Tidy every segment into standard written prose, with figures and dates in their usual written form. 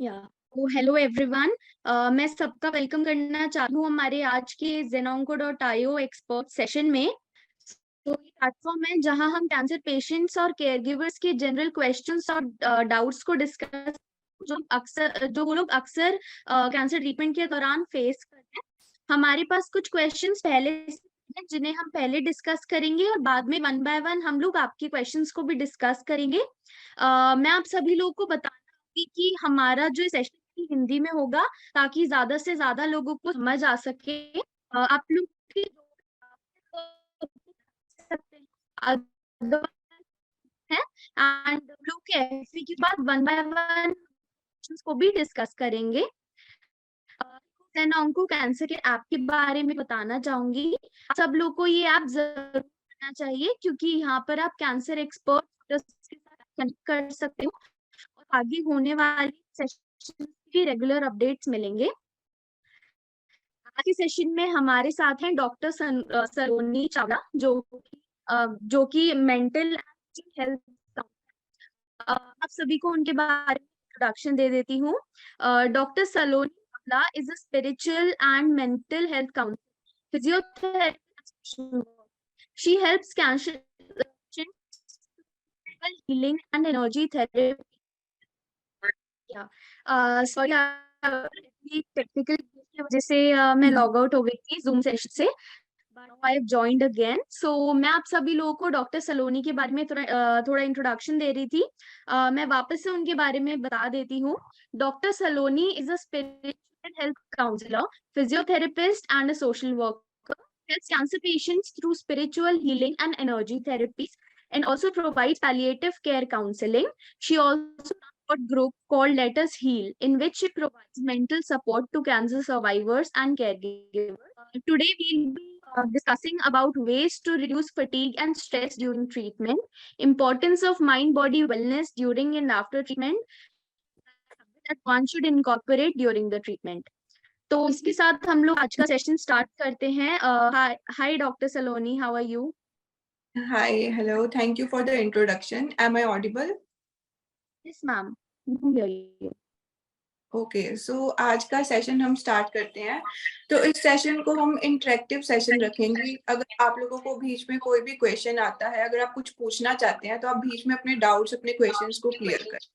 या hello everyone. मैं सबका वेलकम करना चाहती हूँ हमारे आज के zenonco.io एक्सपर्ट सेशन में। तो ये प्लेटफॉर्म है जहां हम कैंसर पेशेंट्स और केयरगिवर्स के जनरल क्वेश्चंस और डाउट्स को डिस्कस जो वो लोग अक्सर कैंसर ट्रीटमेंट के दौरान फेस करते हैं। हमारे पास कुछ क्वेश्चंस पहले से हैं जिन्हें हम पहले डिस्कस करेंगे और बाद में वन बाय वन हम लोग आपके क्वेश्चंस को भी डिस्कस करेंगे। मैं आप सभी लोगों को बताना चाहूंगी कि हमारा जो सेशन हिंदी में होगा ताकि ज्यादा से ज्यादा लोगों को समझ आ सके। आप लोग की सकते हैं है एंड लोग के ऐसे के बाद वन बाय वन को भी डिस्कस करेंगे। मैं ऑन्को कैंसर के ऐप के बारे में बताना चाहूंगी। सब लोग को ये ऐप जरूर करना चाहिए क्योंकि यहाँ पर आप कैंसर एक्सपर्ट के साथ कनेक्ट कर सकते हो और आगे होने वाली सेशन की रेगुलर अपडेट्स मिलेंगे। आज के सेशन में हमारे साथ हैं डॉक्टर सलोनी चावला जो कि मेंटल हेल्थ। आप सभी को उनके बारे में इंट्रोडक्शन दे देती हूँ। Doctor Saloni Chawla is a spiritual and mental health counsellor, physiotherapy. She helps cancer healing and energy therapy. Yeah. Sorry technical की वजह से मैं लॉग आउट हो गई थी जूम सेशन से। I have joined again. So मैं आप सभी लोगों को डॉक्टर सलोनी के बारे में थोड़ा इंट्रोडक्शन दे रही थी। मैं वापस से उनके बारे में बता देती हूँ। Doctor Saloni is a spiritual health counsellor, physiotherapist and a social worker, helps cancer patients through spiritual healing and energy therapies and also provides palliative care counseling. She also runs a group called Let Us Heal, in which she provides mental support to cancer survivors and caregivers. Today we'll be discussing about ways to reduce fatigue and stress during treatment, importance of mind-body wellness during and after treatment that one should incorporate during the treatment. तो इसके साथ हम लोग आज का session start करते हैं। Hi doctor Saloni, how are you? Hi, hello. Thank you for the introduction. Am I audible? Yes ma'am, Okay, so आज का सेशन हम स्टार्ट करते हैं। तो इस सेशन को हम इंटरेक्टिव सेशन रखेंगे। अगर आप लोगों को बीच में कोई भी क्वेश्चन आता है, अगर आप कुछ पूछना चाहते हैं तो आप बीच में अपने डाउट्स, अपने क्वेश्चंस को क्लियर करें।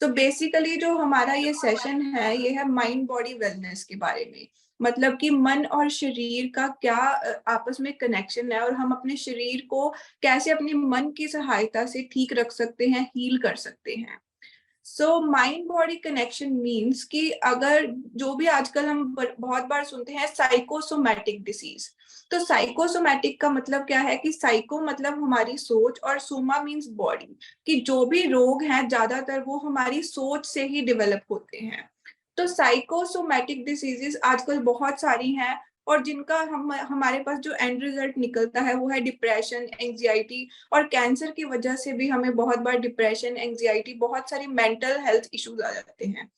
तो बेसिकली जो हमारा ये सेशन है, ये है माइंड बॉडी वेलनेस के बारे में। मतलब कि मन और शरीर का क्या आपस में कनेक्शन है और हम अपने शरीर को कैसे अपने मन की सहायता से ठीक रख सकते हैं, हील कर सकते हैं। So mind body connection means कि अगर जो भी आजकल हम बहुत बार सुनते हैं साइकोसोमैटिक डिसीज। तो साइकोसोमैटिक का मतलब क्या है कि साइको मतलब हमारी सोच और सोमा मीन्स बॉडी, कि जो भी रोग हैं ज्यादातर वो हमारी सोच से ही डेवलप होते हैं। तो साइकोसोमैटिक डिसीजेस आजकल बहुत सारी हैं और जिनका हमारे पास जो एंड रिजल्ट निकलता है वो है डिप्रेशन, एंजाइटी, और कैंसर की वजह से भी हमें बहुत बार डिप्रेशन, एंजाइटी, बहुत सारी मेंटल हेल्थ इश्यूज आ जाते हैं।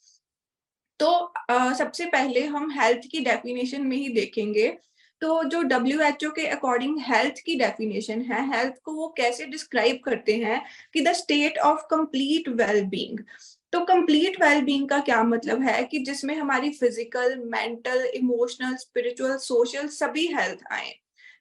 तो सबसे पहले हम हेल्थ की डेफिनेशन में ही देखेंगे। तो जो WHO के अकॉर्डिंग हेल्थ की डेफिनेशन है, हेल्थ को वो कैसे डिस्क्राइब करते हैं कि the state of complete well being. तो कंप्लीट वेल बीइंग का क्या मतलब है कि जिसमें हमारी physical, mental, emotional, spiritual, social सभी हेल्थ आए।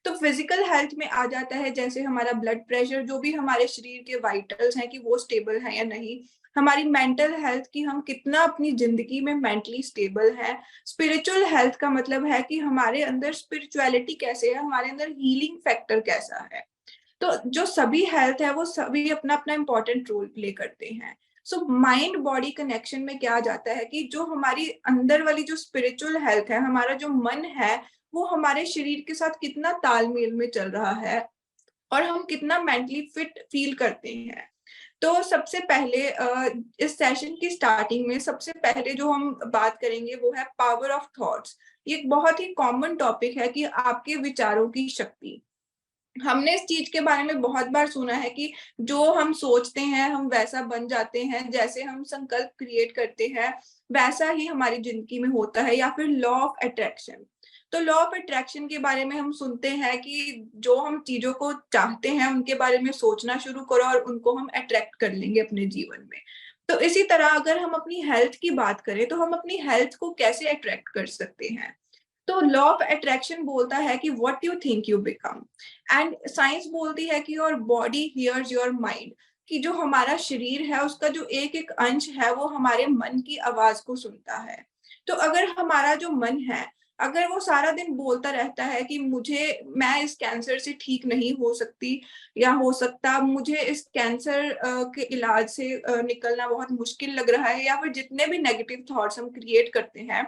तो फिजिकल हेल्थ में आ जाता है जैसे हमारा ब्लड प्रेशर, जो भी हमारे शरीर के वाइटल्स हैं कि वो स्टेबल है या नहीं। हमारी मेंटल हेल्थ की हम कितना अपनी जिंदगी में मेंटली स्टेबल है। स्पिरिचुअल हेल्थ का मतलब है कि हमारे अंदर स्पिरिचुअलिटी कैसे है, हमारे अंदर हीलिंग फैक्टर कैसा है। तो जो सभी हेल्थ है वो सभी अपना अपना इंपॉर्टेंट रोल प्ले करते हैं। सो माइंड बॉडी कनेक्शन में क्या जाता है कि जो हमारी अंदर वाली जो स्पिरिचुअल हेल्थ है, हमारा जो मन है, वो हमारे शरीर के साथ कितना तालमेल में चल रहा है और हम कितना मेंटली फिट फील करते हैं। तो सबसे पहले इस सेशन की स्टार्टिंग में सबसे पहले जो हम बात करेंगे वो है पावर ऑफ थॉट्स। ये एक बहुत ही कॉमन टॉपिक है कि आपके विचारों की शक्ति। हमने इस चीज के बारे में बहुत बार सुना है कि जो हम सोचते हैं हम वैसा बन जाते हैं, जैसे हम संकल्प क्रिएट करते हैं वैसा ही हमारी जिंदगी में होता है, या फिर लॉ ऑफ अट्रैक्शन। तो लॉ ऑफ अट्रैक्शन के बारे में हम सुनते हैं कि जो हम चीजों को चाहते हैं उनके बारे में सोचना शुरू करो और उनको हम अट्रैक्ट कर लेंगे अपने जीवन में। तो इसी तरह अगर हम अपनी हेल्थ की बात करें तो हम अपनी हेल्थ को कैसे अट्रैक्ट कर सकते हैं। तो लॉ ऑफ अट्रैक्शन बोलता है कि what you think you become, and science बोलती है कि your body hears your mind, कि जो हमारा शरीर है उसका जो एक एक अंश है वो हमारे मन की आवाज को सुनता है। तो अगर हमारा जो मन है, अगर वो सारा दिन बोलता रहता है कि मैं इस कैंसर से ठीक नहीं हो सकती, या हो सकता मुझे इस कैंसर के इलाज से निकलना बहुत मुश्किल लग रहा है, या फिर जितने भी नेगेटिव थॉट्स हम क्रिएट करते हैं,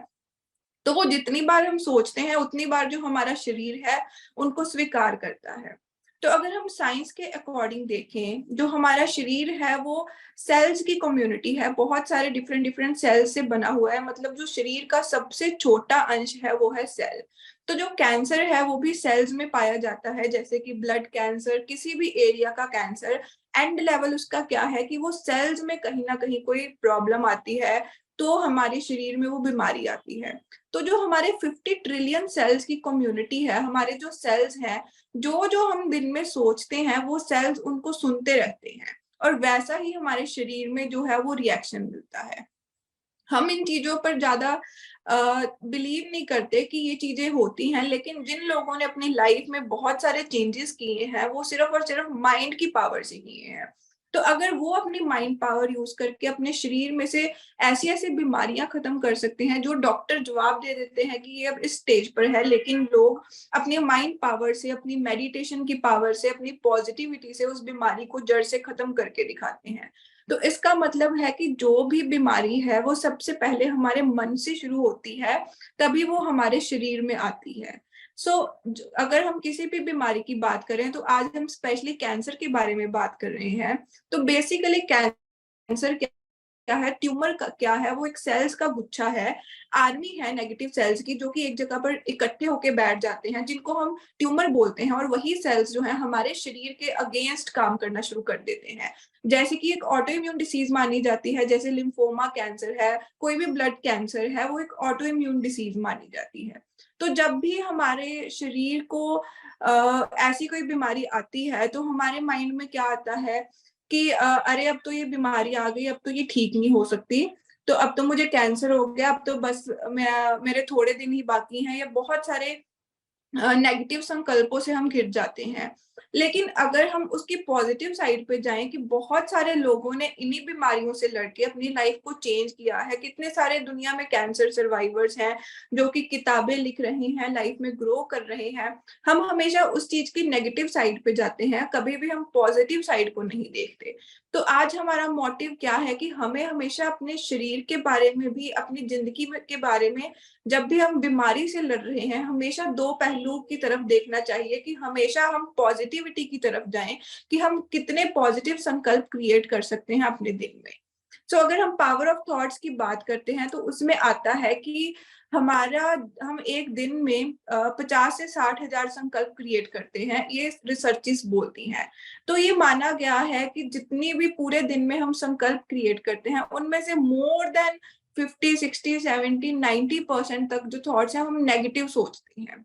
तो वो जितनी बार हम सोचते हैं उतनी बार जो हमारा शरीर है उनको स्वीकार करता है। तो अगर हम साइंस के अकॉर्डिंग देखें, जो हमारा शरीर है वो सेल्स की कम्युनिटी है, बहुत सारे डिफरेंट डिफरेंट सेल्स से बना हुआ है। मतलब जो शरीर का सबसे छोटा अंश है वो है सेल। तो जो कैंसर है वो भी सेल्स में पाया जाता है, जैसे कि ब्लड कैंसर, किसी भी एरिया का कैंसर, एंड लेवल उसका क्या है कि वो सेल्स में कहीं ना कहीं कोई प्रॉब्लम आती है तो हमारे शरीर में वो बीमारी आती है। तो जो हमारे 50 ट्रिलियन सेल्स की कम्युनिटी है, हमारे जो सेल्स हैं, जो जो हम दिन में सोचते हैं वो सेल्स उनको सुनते रहते हैं, और वैसा ही हमारे शरीर में जो है वो रिएक्शन मिलता है। हम इन चीजों पर ज्यादा बिलीव नहीं करते कि ये चीजें होती हैं, लेकिन जिन लोगों ने अपनी लाइफ में बहुत सारे चेंजेस किए हैं वो सिर्फ और सिर्फ माइंड की पावर से किए हैं। तो अगर वो अपनी माइंड पावर यूज करके अपने शरीर में से ऐसी ऐसी बीमारियां खत्म कर सकते हैं जो डॉक्टर जवाब दे देते हैं कि ये अब इस स्टेज पर है, लेकिन लोग अपनी माइंड पावर से, अपनी मेडिटेशन की पावर से, अपनी पॉजिटिविटी से उस बीमारी को जड़ से खत्म करके दिखाते हैं। तो इसका मतलब है कि जो भी बीमारी है वो सबसे पहले हमारे मन से शुरू होती है, तभी वो हमारे शरीर में आती है। सो अगर हम किसी भी बीमारी की बात करें, तो आज हम स्पेशली कैंसर के बारे में बात कर रहे हैं। तो बेसिकली कैंसर क्या है, ट्यूमर का क्या है, वो एक सेल्स का गुच्छा है, आर्मी है नेगेटिव सेल्स की, जो कि एक जगह पर इकट्ठे होके बैठ जाते हैं, जिनको हम ट्यूमर बोलते हैं। और वही सेल्स जो है हमारे शरीर के अगेंस्ट काम करना शुरू कर देते हैं। जैसे कि एक ऑटो इम्यून डिसीज मानी जाती है, जैसे लिम्फोमा कैंसर है, कोई भी ब्लड कैंसर है, वो एक ऑटो इम्यून डिसीज मानी जाती है। तो जब भी हमारे शरीर को ऐसी कोई बीमारी आती है, तो हमारे माइंड में क्या आता है कि अरे अब तो ये बीमारी आ गई, अब तो ये ठीक नहीं हो सकती, तो अब तो मुझे कैंसर हो गया, अब तो बस मेरे थोड़े दिन ही बाकी हैं, या बहुत सारे नेगेटिव संकल्पों से हम घिर जाते हैं। लेकिन अगर हम उसकी पॉजिटिव साइड पे जाएं कि बहुत सारे लोगों ने इन्हीं बीमारियों से लड़के अपनी लाइफ को चेंज किया है, कितने सारे दुनिया में कैंसर सर्वाइवर्स हैं जो कि किताबें लिख रहे हैं, लाइफ में ग्रो कर रहे हैं। हम हमेशा उस चीज की नेगेटिव साइड पे जाते हैं, कभी भी हम पॉजिटिव साइड को नहीं देखते। तो आज हमारा मोटिव क्या है कि हमें हमेशा अपने शरीर के बारे में भी, अपनी जिंदगी के बारे में, जब भी हम बीमारी से लड़ रहे हैं, हमेशा दो पहलू की तरफ देखना चाहिए, कि हमेशा हम पॉजिटिविटी की तरफ जाएं, कि हम कितने पॉजिटिव संकल्प क्रिएट कर सकते हैं अपने दिन में। सो अगर हम पावर ऑफ थॉट्स की बात करते हैं, तो उसमें आता है कि हम एक दिन में 50 से 60 हजार संकल्प क्रिएट करते हैं, ये रिसर्चेस बोलती हैं। तो ये माना गया है कि जितनी भी पूरे दिन में हम संकल्प क्रिएट करते हैं, उनमें से मोर देन 50, 60, 70, 90% तक जो थॉट्स हैं हम नेगेटिव सोचते हैं।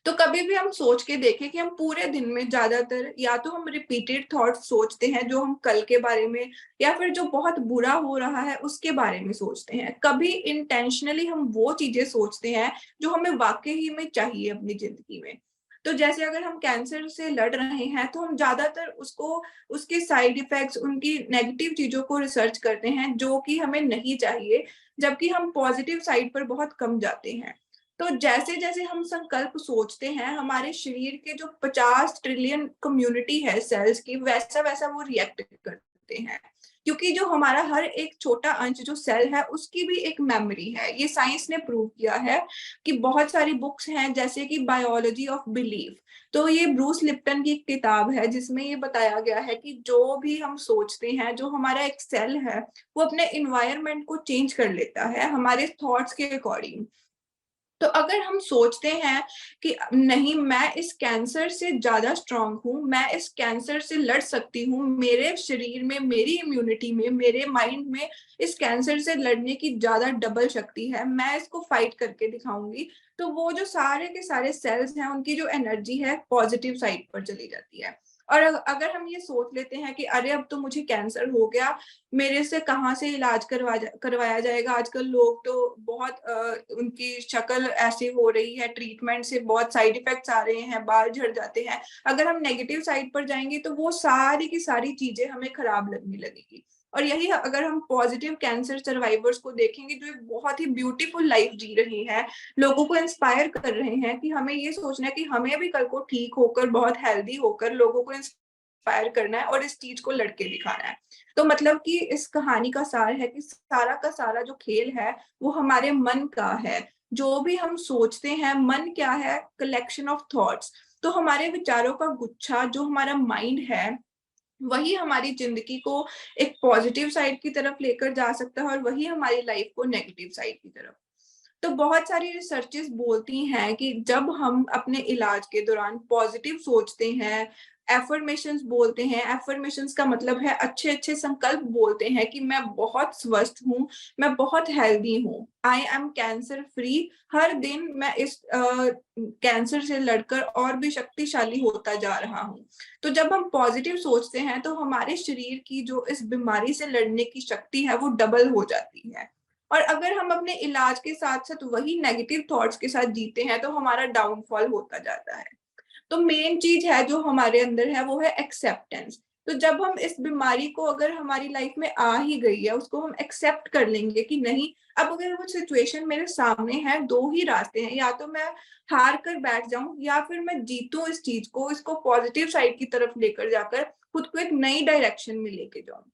तो कभी भी हम सोच के देखें कि हम पूरे दिन में ज्यादातर या तो हम रिपीटेड थॉट सोचते हैं जो हम कल के बारे में, या फिर जो बहुत बुरा हो रहा है उसके बारे में सोचते हैं। कभी इंटेंशनली हम वो चीजें सोचते हैं जो हमें वाकई ही में चाहिए अपनी जिंदगी में। तो जैसे अगर हम कैंसर से लड़ रहे हैं, तो हम ज्यादातर उसको, उसके साइड इफेक्ट्स, उनकी नेगेटिव चीजों को रिसर्च करते हैं जो कि हमें नहीं चाहिए, जबकि हम पॉजिटिव साइड पर बहुत कम जाते हैं। तो जैसे जैसे हम संकल्प सोचते हैं, हमारे शरीर के जो 50 ट्रिलियन कम्युनिटी है सेल्स की, वैसा वैसा वो रिएक्ट करते हैं। क्योंकि जो हमारा हर एक छोटा अंश जो सेल है उसकी भी एक मेमोरी है, ये साइंस ने प्रूव किया है। कि बहुत सारी बुक्स हैं जैसे कि बायोलॉजी ऑफ बिलीफ, तो ये ब्रूस लिप्टन की एक किताब है जिसमें ये बताया गया है कि जो भी हम सोचते हैं, जो हमारा एक सेल है वो अपने इन्वायरमेंट को चेंज कर लेता है हमारे थॉट्स के अकॉर्डिंग। तो अगर हम सोचते हैं कि नहीं, मैं इस कैंसर से ज्यादा स्ट्रांग हूँ, मैं इस कैंसर से लड़ सकती हूँ, मेरे शरीर में, मेरी इम्यूनिटी में, मेरे माइंड में इस कैंसर से लड़ने की ज्यादा डबल शक्ति है, मैं इसको फाइट करके दिखाऊंगी, तो वो जो सारे के सारे सेल्स हैं उनकी जो एनर्जी है पॉजिटिव साइड पर चली जाती है। और अगर हम ये सोच लेते हैं कि अरे अब तो मुझे कैंसर हो गया, मेरे से कहाँ से इलाज करवाया जाएगा, आजकल लोग तो बहुत उनकी शक्ल ऐसी हो रही है, ट्रीटमेंट से बहुत साइड इफेक्ट्स आ रहे हैं, बाल झड़ जाते हैं। अगर हम नेगेटिव साइड पर जाएंगे तो वो सारी की सारी चीजें हमें खराब लगने लगेगी। और यही अगर हम पॉजिटिव कैंसर सर्वाइवर्स को देखेंगे जो एक बहुत ही ब्यूटीफुल लाइफ जी रही हैं, लोगों को इंस्पायर कर रहे हैं कि हमें ये सोचना है कि हमें भी कल को ठीक होकर, बहुत हेल्दी होकर लोगों को इंस्पायर करना है और इस चीज को लड़के दिखाना है। तो मतलब कि इस कहानी का सार है कि सारा का सारा जो खेल है वो हमारे मन का है। जो भी हम सोचते हैं, मन क्या है, कलेक्शन ऑफ थॉट्स। तो हमारे विचारों का गुच्छा जो हमारा माइंड है, वही हमारी जिंदगी को एक पॉजिटिव साइड की तरफ लेकर जा सकता है और वही हमारी लाइफ को नेगेटिव साइड की तरफ। तो बहुत सारी रिसर्चेस बोलती हैं कि जब हम अपने इलाज के दौरान पॉजिटिव सोचते हैं, एफर्मेशंस बोलते हैं, एफर्मेशंस का मतलब है अच्छे अच्छे संकल्प बोलते हैं कि मैं बहुत स्वस्थ हूँ, मैं बहुत हेल्दी हूँ, आई एम कैंसर फ्री, हर दिन मैं इस कैंसर से लड़कर और भी शक्तिशाली होता जा रहा हूँ। तो जब हम पॉजिटिव सोचते हैं तो हमारे शरीर की जो इस बीमारी से लड़ने की शक्ति है वो डबल हो जाती है। और अगर हम अपने इलाज के साथ साथ वही नेगेटिव थॉट्स के साथ जीते हैं तो हमारा डाउनफॉल होता जाता है। तो मेन चीज है जो हमारे अंदर है वो है एक्सेप्टेंस। तो जब हम इस बीमारी को अगर हमारी लाइफ में आ ही गई है, उसको हम एक्सेप्ट कर लेंगे कि नहीं, अब अगर वो सिचुएशन मेरे सामने है, दो ही रास्ते हैं, या तो मैं हार कर बैठ जाऊं या फिर मैं जीतूं इस चीज को, इसको पॉजिटिव साइड की तरफ लेकर जाकर खुद को एक नई डायरेक्शन में लेके जाऊं।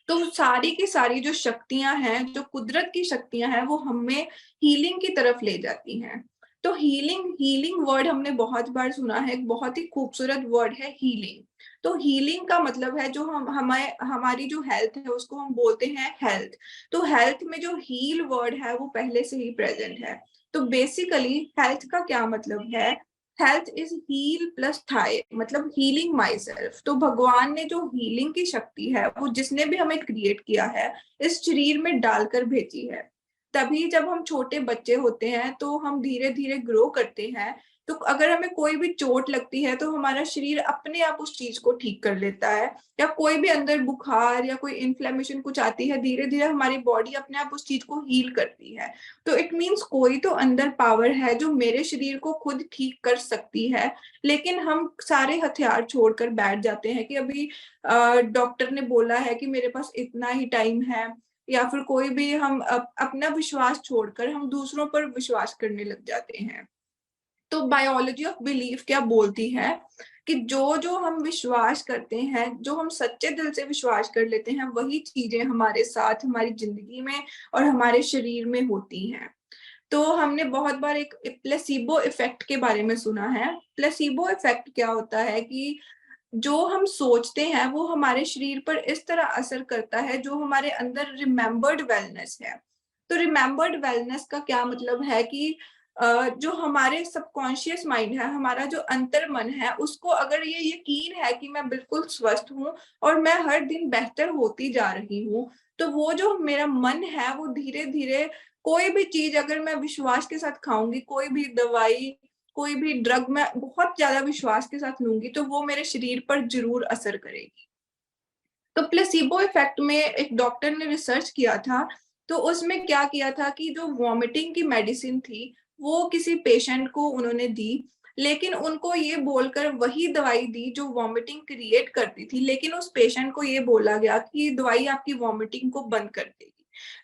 तो सारी की सारी जो शक्तियां हैं, जो कुदरत की शक्तियां हैं, वो हमें हीलिंग की तरफ ले जाती हैं। तो हीलिंग हीलिंग वर्ड हमने बहुत बार सुना है, एक बहुत ही खूबसूरत वर्ड है हीलिंग। तो हीलिंग का मतलब है जो हम हमारे हमारी जो हेल्थ है उसको हम बोलते हैं हेल्थ। तो हेल्थ में जो हील वर्ड है वो पहले से ही प्रेजेंट है। तो बेसिकली हेल्थ का क्या मतलब है, health is heal plus thy, मतलब हीलिंग माई सेल्फ। तो भगवान ने जो हीलिंग की शक्ति है वो जिसने भी हमें क्रिएट किया है इस शरीर में डालकर भेजी है। तभी जब हम छोटे बच्चे होते हैं तो हम धीरे धीरे ग्रो करते हैं। तो अगर हमें कोई भी चोट लगती है तो हमारा शरीर अपने आप उस चीज को ठीक कर लेता है, या कोई भी अंदर बुखार या कोई इन्फ्लेमेशन कुछ आती है, धीरे धीरे हमारी बॉडी अपने आप उस चीज को हील करती है। तो इट मीन्स कोई तो अंदर पावर है जो मेरे शरीर को खुद ठीक कर सकती है। लेकिन हम सारे हथियार छोड़कर बैठ जाते हैं कि अभी डॉक्टर ने बोला है कि मेरे पास इतना ही टाइम है, या फिर कोई भी हम अपना विश्वास छोड़कर हम दूसरों पर विश्वास करने लग जाते हैं। तो बायोलॉजी ऑफ बिलीफ क्या बोलती है कि जो जो हम विश्वास करते हैं, जो हम सच्चे दिल से विश्वास कर लेते हैं, वही चीजें हमारे साथ हमारी जिंदगी में और हमारे शरीर में होती हैं। तो हमने बहुत बार एक प्लेसिबो इफेक्ट के बारे में सुना है। प्लेसिबो इफेक्ट क्या होता है कि जो हम सोचते हैं वो हमारे शरीर पर इस तरह असर करता है, जो हमारे अंदर रिमेम्बर्ड वेलनेस है। तो रिमेम्बर्ड वेलनेस का क्या मतलब है कि जो हमारे सबकॉन्शियस माइंड है, हमारा जो अंतर मन है, उसको अगर ये यकीन है कि मैं बिल्कुल स्वस्थ हूँ और मैं हर दिन बेहतर होती जा रही हूँ, तो वो जो मेरा मन है वो धीरे धीरे कोई भी चीज अगर मैं विश्वास के साथ खाऊंगी, कोई भी दवाई, कोई भी ड्रग मैं बहुत ज्यादा विश्वास के साथ लूंगी, तो वो मेरे शरीर पर जरूर असर करेगी। तो प्लेसिबो इफेक्ट में एक डॉक्टर ने रिसर्च किया था। तो उसमें क्या किया था कि जो वॉमिटिंग की मेडिसिन थी वो किसी पेशेंट को उन्होंने दी, लेकिन उनको ये बोलकर वही दवाई दी जो वॉमिटिंग क्रिएट करती थी, लेकिन उस पेशेंट को ये बोला गया कि दवाई आपकी वॉमिटिंग को बंद कर देगी।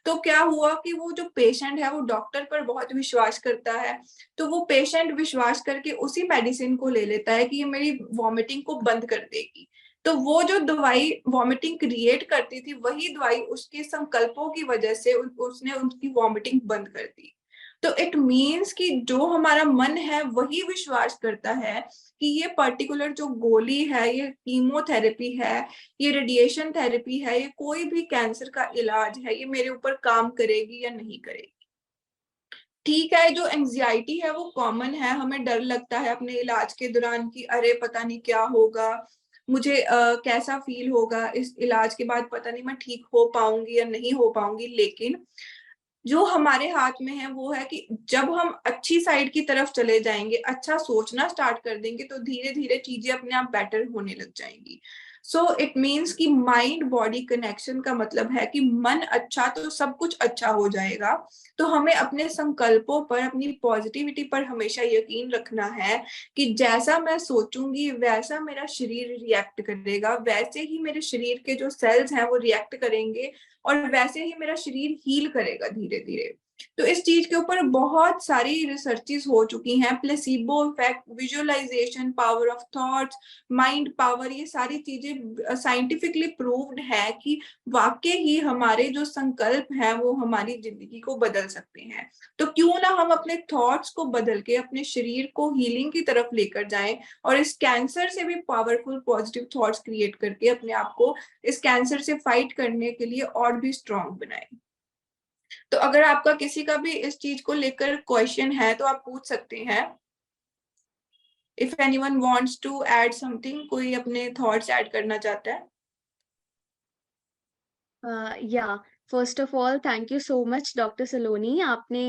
तो क्या हुआ कि वो जो पेशेंट है वो डॉक्टर पर बहुत विश्वास करता है। तो वो पेशेंट विश्वास करके उसी मेडिसिन को ले लेता है कि ये मेरी वॉमिटिंग को बंद कर देगी। तो वो जो दवाई वॉमिटिंग क्रिएट करती थी, वही दवाई उसके संकल्पों की वजह से उसने उनकी वॉमिटिंग बंद कर दी। तो इट मीन्स कि जो हमारा मन है वही विश्वास करता है कि ये पर्टिकुलर जो गोली है, ये कीमोथेरेपी है, ये रेडिएशन थेरेपी है, ये कोई भी कैंसर का इलाज है, ये मेरे ऊपर काम करेगी या नहीं करेगी। ठीक है, जो एंजाइटी है वो कॉमन है, हमें डर लगता है अपने इलाज के दौरान कि अरे पता नहीं क्या होगा, मुझे कैसा फील होगा इस इलाज के बाद, पता नहीं मैं ठीक हो पाऊंगी या नहीं हो पाऊंगी। लेकिन जो हमारे हाथ में है वो है कि जब हम अच्छी साइड की तरफ चले जाएंगे, अच्छा सोचना स्टार्ट कर देंगे, तो धीरे धीरे चीजें अपने आप बेटर होने लग जाएंगी। सो इट मीन्स कि माइंड बॉडी कनेक्शन का मतलब है कि मन अच्छा तो सब कुछ अच्छा हो जाएगा। तो हमें अपने संकल्पों पर, अपनी पॉजिटिविटी पर हमेशा यकीन रखना है कि जैसा मैं सोचूंगी वैसा मेरा शरीर रिएक्ट करेगा, वैसे ही मेरे शरीर के जो सेल्स हैं वो रिएक्ट करेंगे, और वैसे ही मेरा शरीर हील करेगा धीरे धीरे। तो इस चीज के ऊपर बहुत सारी रिसर्चेस हो चुकी हैं, placebo effect, visualisation, power of thoughts, mind power, ये सारी चीजें साइंटिफिकली प्रूव्ड है कि वाकई ही हमारे जो संकल्प हैं वो हमारी जिंदगी को बदल सकते हैं। तो क्यों ना हम अपने थॉट्स को बदल के अपने शरीर को हीलिंग की तरफ लेकर जाएं, और इस कैंसर से भी पावरफुल पॉजिटिव थॉट्स क्रिएट करके अपने आप को इस कैंसर से फाइट करने के लिए और भी स्ट्रांग बनाएं। तो अगर आपका किसी का भी इस चीज को लेकर क्वेश्चन है तो आप पूछ सकते हैं। If anyone wants to add something, कोई अपने थॉट्स ऐड करना चाहता है? या first of all thank you so much doctor Saloni, आपने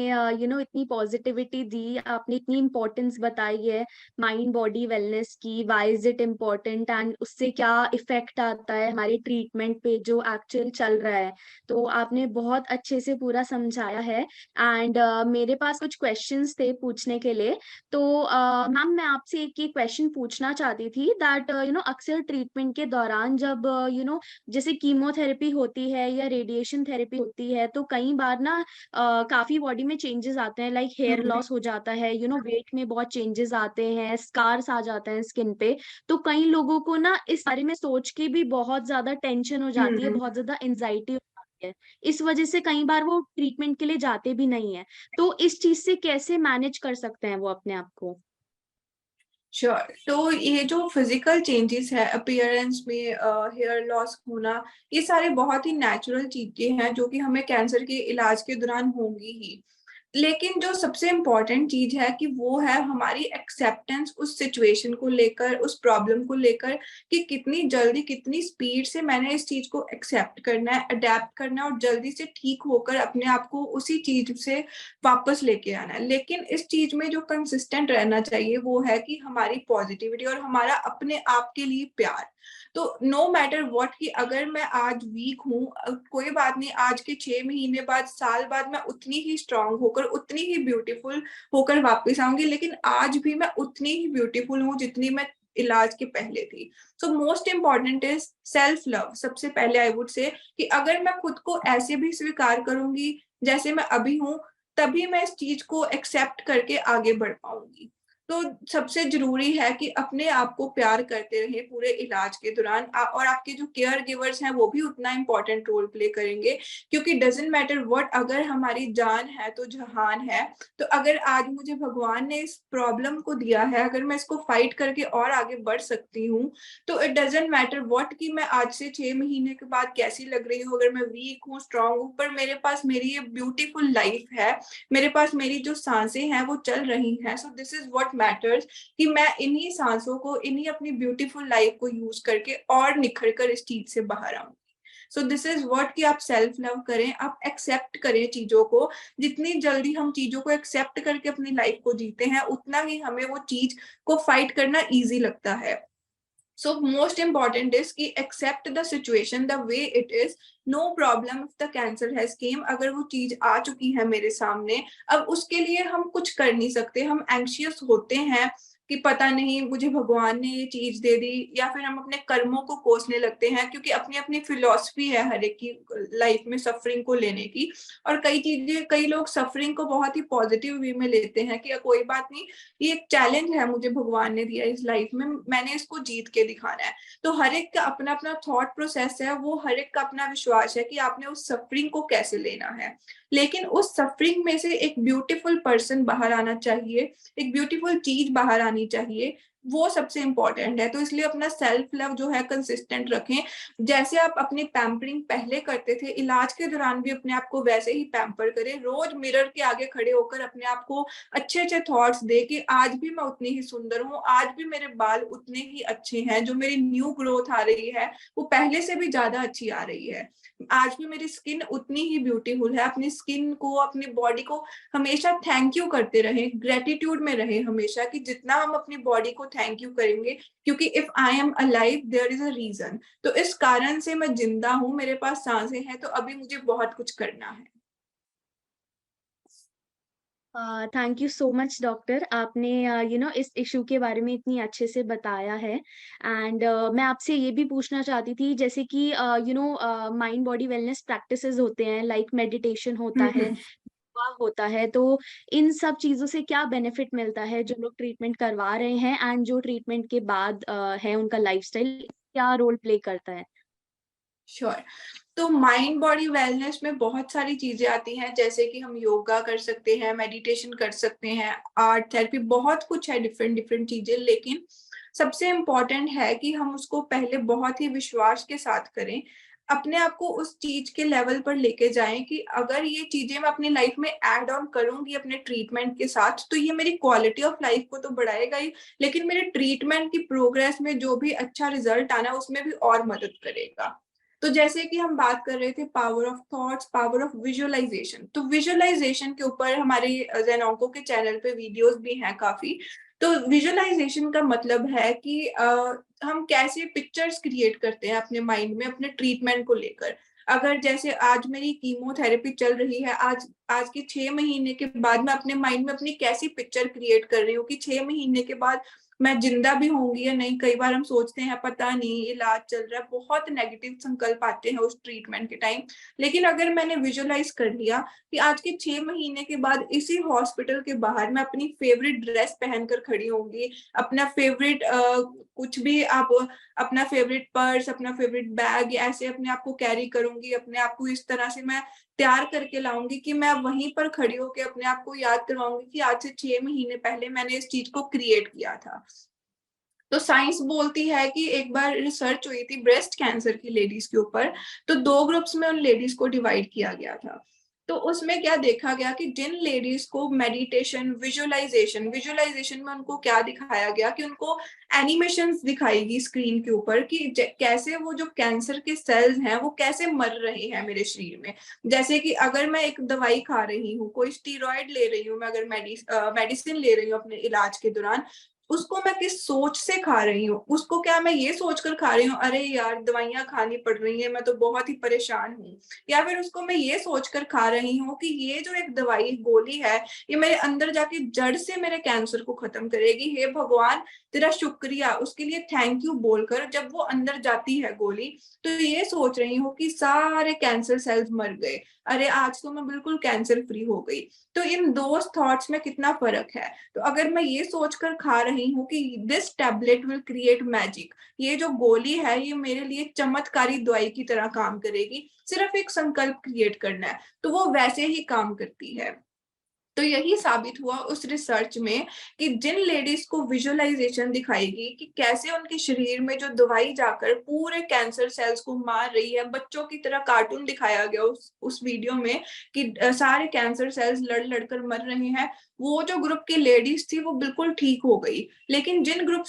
इतनी पॉजिटिविटी दी, आपने इतनी इम्पोर्टेंस बताई है माइंड बॉडी वेलनेस की, why is it important and उससे क्या इफेक्ट आता है हमारे ट्रीटमेंट पे जो एक्चुअल चल रहा है। तो आपने बहुत अच्छे से पूरा समझाया है। एंड मेरे पास कुछ क्वेश्चंस थे पूछने के लिए। तो मैम मैं आपसे एक ही क्वेश्चन पूछना चाहती थी दैट अक्सर ट्रीटमेंट के दौरान जब जैसे कीमोथेरेपी होती है या रेडिएशन थेरेपी होती है तो कई बार ना काफी बॉडी में चेंजेस आते हैं, लाइक हेयर लॉस हो जाता है, वेट में बहुत चेंजेस आते हैं, स्कार्स आ जाते हैं स्किन पे। तो कई लोगों को ना इस बारे में सोच के भी बहुत ज्यादा टेंशन हो जाती है, हम्म। बहुत ज्यादा एंजाइटी हो जाती है। इस वजह से कई बार वो ट्रीटमेंट के लिए जाते भी नहीं है। तो इस चीज से कैसे मैनेज कर सकते हैं वो अपने आप को? श्योर। तो ये जो फिजिकल चेंजेस है अपीयरेंस में, हेयर लॉस होना, ये सारे बहुत ही नेचुरल चीजें हैं जो कि हमें कैंसर के इलाज के दौरान होंगी ही। लेकिन जो सबसे इम्पोर्टेंट चीज है कि वो है हमारी एक्सेप्टेंस उस सिचुएशन को लेकर, उस प्रॉब्लम को लेकर, कि कितनी जल्दी, कितनी स्पीड से मैंने इस चीज को एक्सेप्ट करना है, अडेप्ट करना है, और जल्दी से ठीक होकर अपने आप को उसी चीज से वापस लेके आना है। लेकिन इस चीज में जो कंसिस्टेंट रहना चाहिए वो है कि हमारी पॉजिटिविटी और हमारा अपने आप के लिए प्यार। तो नो मैटर व्हाट, कि अगर मैं आज वीक हूँ, कोई बात नहीं, आज के 6 महीने बाद, साल बाद मैं उतनी ही स्ट्रांग होकर, उतनी ही ब्यूटीफुल होकर वापस आऊंगी, लेकिन आज भी मैं उतनी ही ब्यूटीफुल हूँ जितनी मैं इलाज के पहले थी। So most important is self love. सबसे पहले आई वुड से कि अगर मैं खुद को ऐसे भी स्वीकार करूंगी जैसे मैं अभी हूँ, तभी मैं इस चीज को एक्सेप्ट करके आगे बढ़ पाऊंगी। तो सबसे जरूरी है कि अपने आप को प्यार करते रहे पूरे इलाज के दौरान, और आपके जो केयर गिवर्स हैं वो भी उतना इम्पोर्टेंट रोल प्ले करेंगे, क्योंकि डजेंट मैटर व्हाट, अगर हमारी जान है तो जहान है। तो अगर आज मुझे भगवान ने इस प्रॉब्लम को दिया है, अगर मैं इसको फाइट करके और आगे बढ़ सकती हूँ, तो इट डजेंट मैटर व्हाट कि मैं आज से 6 महीने के बाद कैसी लग रही हूँ, अगर मैं वीक हूँ, स्ट्रांग हूँ, पर मेरे पास मेरी ये ब्यूटीफुल लाइफ है, मेरे पास मेरी जो सांसें हैं वो चल रही हैं। सो दिस इज व्हाट मैटर्स, कि मैं इन्हीं सांसों को, इन्हीं अपनी ब्यूटीफुल लाइफ को यूज करके और निखर कर इस चीज से बाहर आऊंगी। सो दिस इज व्हाट, कि आप सेल्फ लव करें, आप एक्सेप्ट करें चीजों को। जितनी जल्दी हम चीजों को एक्सेप्ट करके अपनी लाइफ को जीते हैं, उतना ही हमें वो चीज को फाइट करना इजी लगता है। So most important is कि accept the situation the way it is. No problem if the cancer has came. अगर वो चीज आ चुकी है मेरे सामने, अब उसके लिए हम कुछ कर नहीं सकते। हम एंग्शियस होते हैं कि पता नहीं मुझे भगवान ने ये चीज दे दी, या फिर हम अपने कर्मों को कोसने लगते हैं, क्योंकि अपनी अपनी फिलॉसफी है हर एक की लाइफ में सफरिंग को लेने की। और कई लोग सफरिंग को बहुत ही पॉजिटिव वे में लेते हैं कि कोई बात नहीं, ये एक चैलेंज है मुझे भगवान ने दिया इस लाइफ में, मैंने इसको जीत के दिखाना है। तो हर एक का अपना अपना थॉट प्रोसेस है, वो हर एक का अपना विश्वास है कि आपने उस सफरिंग को कैसे लेना है। लेकिन उस सफरिंग में से एक ब्यूटीफुल पर्सन बाहर आना चाहिए, एक ब्यूटीफुल चीज बाहर आनी चाहिए, वो सबसे इम्पोर्टेंट है। तो इसलिए अपना सेल्फ लव जो है कंसिस्टेंट रखें। जैसे आप अपनी पैम्परिंग पहले करते थे, इलाज के दौरान भी अपने आप को वैसे ही पैम्पर करें। रोज मिरर के आगे खड़े होकर अपने आप को अच्छे अच्छे थॉट्स दे कि आज भी मैं उतनी ही सुंदर हूँ, आज भी मेरे बाल उतने ही अच्छे हैं, जो मेरी न्यू ग्रोथ आ रही है वो पहले से भी ज्यादा अच्छी आ रही है, आज भी मेरी स्किन उतनी ही ब्यूटीफुल है। अपनी स्किन को, अपनी बॉडी को हमेशा थैंक यू करते रहें, ग्रेटिट्यूड में रहें हमेशा, कि जितना हम अपनी बॉडी को थैंक यू करेंगे, क्योंकि if I am alive there is a reason, तो इस कारण से मैं जिंदा हूँ, मेरे पास सांसें हैं, तो अभी मुझे बहुत कुछ करना है। Thank you so much doctor, आपने इस इशू के बारे में इतनी अच्छे से बताया है। एंड मैं आपसे ये भी पूछना चाहती थी, जैसे कि माइंड बॉडी वेलनेस प्रैक्टिसेस होते हैं, लाइक मेडिटेशन होता है, हम्म। योगा होता है, तो इन सब चीजों से क्या बेनिफिट मिलता है जो लोग ट्रीटमेंट करवा रहे हैं, एंड जो ट्रीटमेंट के बाद है उनका लाइफस्टाइल क्या रोल प्ले करता है? श्योर। तो माइंड बॉडी वेलनेस में बहुत सारी चीजें आती हैं, जैसे कि हम योगा कर सकते हैं, मेडिटेशन कर सकते हैं, आर्ट थेरेपी, बहुत कुछ है, डिफरेंट डिफरेंट चीजें। लेकिन सबसे इम्पोर्टेंट है कि हम उसको पहले बहुत ही विश्वास के साथ करें, अपने आप को उस चीज के लेवल पर लेके जाएं कि अगर ये चीजें मैं अपनी लाइफ में ऐड ऑन करूंगी अपने ट्रीटमेंट के साथ, तो ये मेरी क्वालिटी ऑफ लाइफ को तो बढ़ाएगा ही, लेकिन मेरे ट्रीटमेंट की प्रोग्रेस में जो भी अच्छा रिजल्ट आना उसमें भी और मदद करेगा। तो जैसे कि हम बात कर रहे थे power of thoughts, power of visualisation, तो विजुअलाइजेशन के ऊपर हमारे जेनोंको के चैनल पे वीडियोस भी हैं काफी। तो विजुअलाइजेशन का मतलब है कि हम कैसे पिक्चर्स क्रिएट करते हैं अपने माइंड में अपने ट्रीटमेंट को लेकर। अगर जैसे आज मेरी कीमोथेरेपी चल रही है, आज आज के 6 महीने के बाद मैं अपने माइंड में अपनी कैसी पिक्चर क्रिएट कर रही हूँ कि 6 महीने के बाद मैं जिंदा भी होंगी या नहीं। कई बार हम सोचते हैं पता नहीं, इलाज चल रहा है, बहुत नेगेटिव संकल्प आते हैं उस ट्रीटमेंट के टाइम। लेकिन अगर मैंने विजुअलाइज कर लिया कि आज के 6 महीने के बाद इसी हॉस्पिटल के बाहर मैं अपनी फेवरेट ड्रेस पहनकर खड़ी होंगी, अपना फेवरेट कुछ भी आप, अपना फेवरेट पर्स, अपना फेवरेट बैग, ऐसे अपने आप को कैरी करूंगी, अपने आप को इस तरह से मैं तैयार करके लाऊंगी कि मैं वहीं पर खड़ी होकर अपने आप को याद करवाऊंगी कि आज से 6 महीने पहले मैंने इस चीज को क्रिएट किया था। तो साइंस बोलती है कि एक बार रिसर्च हुई थी ब्रेस्ट कैंसर की लेडीज के ऊपर, तो 2 ग्रुप्स में उन लेडीज को डिवाइड किया गया था। तो उसमें क्या देखा गया कि जिन लेडीज को मेडिटेशन, विजुअलाइजेशन, विजुअलाइजेशन में उनको क्या दिखाया गया कि उनको एनिमेशंस दिखाएगी स्क्रीन के ऊपर कि कैसे वो जो कैंसर के सेल्स हैं वो कैसे मर रहे हैं मेरे शरीर में। जैसे कि अगर मैं एक दवाई खा रही हूँ, कोई स्टीरॉयड ले रही हूँ मैं, अगर मेडिसिन ले रही हूँ अपने इलाज के दौरान, उसको मैं किस सोच से खा रही हूँ, उसको क्या मैं ये सोचकर खा रही हूँ अरे यार दवाइयां खानी पड़ रही है, मैं तो बहुत ही परेशान हूँ, या फिर उसको मैं ये सोचकर खा रही हूँ कि ये जो एक दवाई गोली है ये मेरे अंदर जाके जड़ से मेरे कैंसर को खत्म करेगी, हे भगवान तेरा शुक्रिया, उसके लिए थैंक यू बोलकर जब वो अंदर जाती है गोली, तो ये सोच रही हूँ कि सारे कैंसर सेल्स मर गए, अरे आज तो मैं बिल्कुल कैंसर फ्री हो गई। तो इन दो थॉट्स में कितना फर्क है। तो अगर मैं ये सोचकर खा रही हूँ कि this tablet will create magic, ये जो गोली है ये मेरे लिए चमत्कारी दवाई की तरह काम करेगी, सिर्फ एक संकल्प क्रिएट करना है, तो वो वैसे ही काम करती है। तो यही साबित हुआ उस रिसर्च में कि जिन लेडीज को विजुअलाइजेशन दिखाएगी कि कैसे उनके शरीर में जो दवाई जाकर पूरे कैंसर सेल्स को मार रही है, बच्चों की तरह कार्टून दिखाया गया उस वीडियो में कि सारे कैंसर सेल्स लड़ लड़कर मर रहे हैं, वो जो ग्रुप की लेडीज थी वो बिल्कुल ठीक हो गई। लेकिन जिन ग्रुप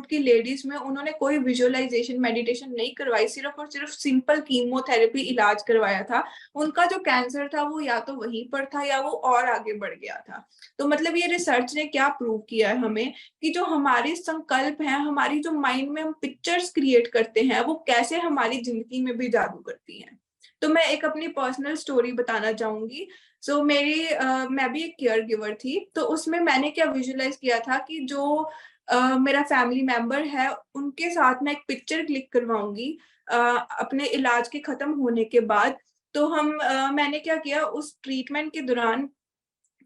की लेडीज में उन्होंने कोई विजुअलाइजेशन, मेडिटेशन नहीं करवाई, सिर्फ और सिर्फ सिंपल कीमोथेरेपी इलाज करवाया था, उनका जो कैंसर था वो या तो वहीं पर था या वो और आगे बढ़ गया था। तो मतलब ये रिसर्च ने क्या प्रूव किया है हमें कि जो हमारे संकल्प हैं, हमारी जो माइंड में हम पिक्चर्स क्रिएट करते हैं वो कैसे हमारी जिंदगी में भी जादू करती हैं। तो मैं एक अपनी पर्सनल स्टोरी बताना चाहूंगी। मैं भी एक केयर गिवर थी, तो उसमें मैंने क्या विजुअलाइज किया था कि जो मेरा फैमिली मेंबर है उनके साथ मैं एक पिक्चर क्लिक करवाऊंगी अपने इलाज के खत्म होने के बाद। तो मैंने क्या किया उस ट्रीटमेंट के दौरान,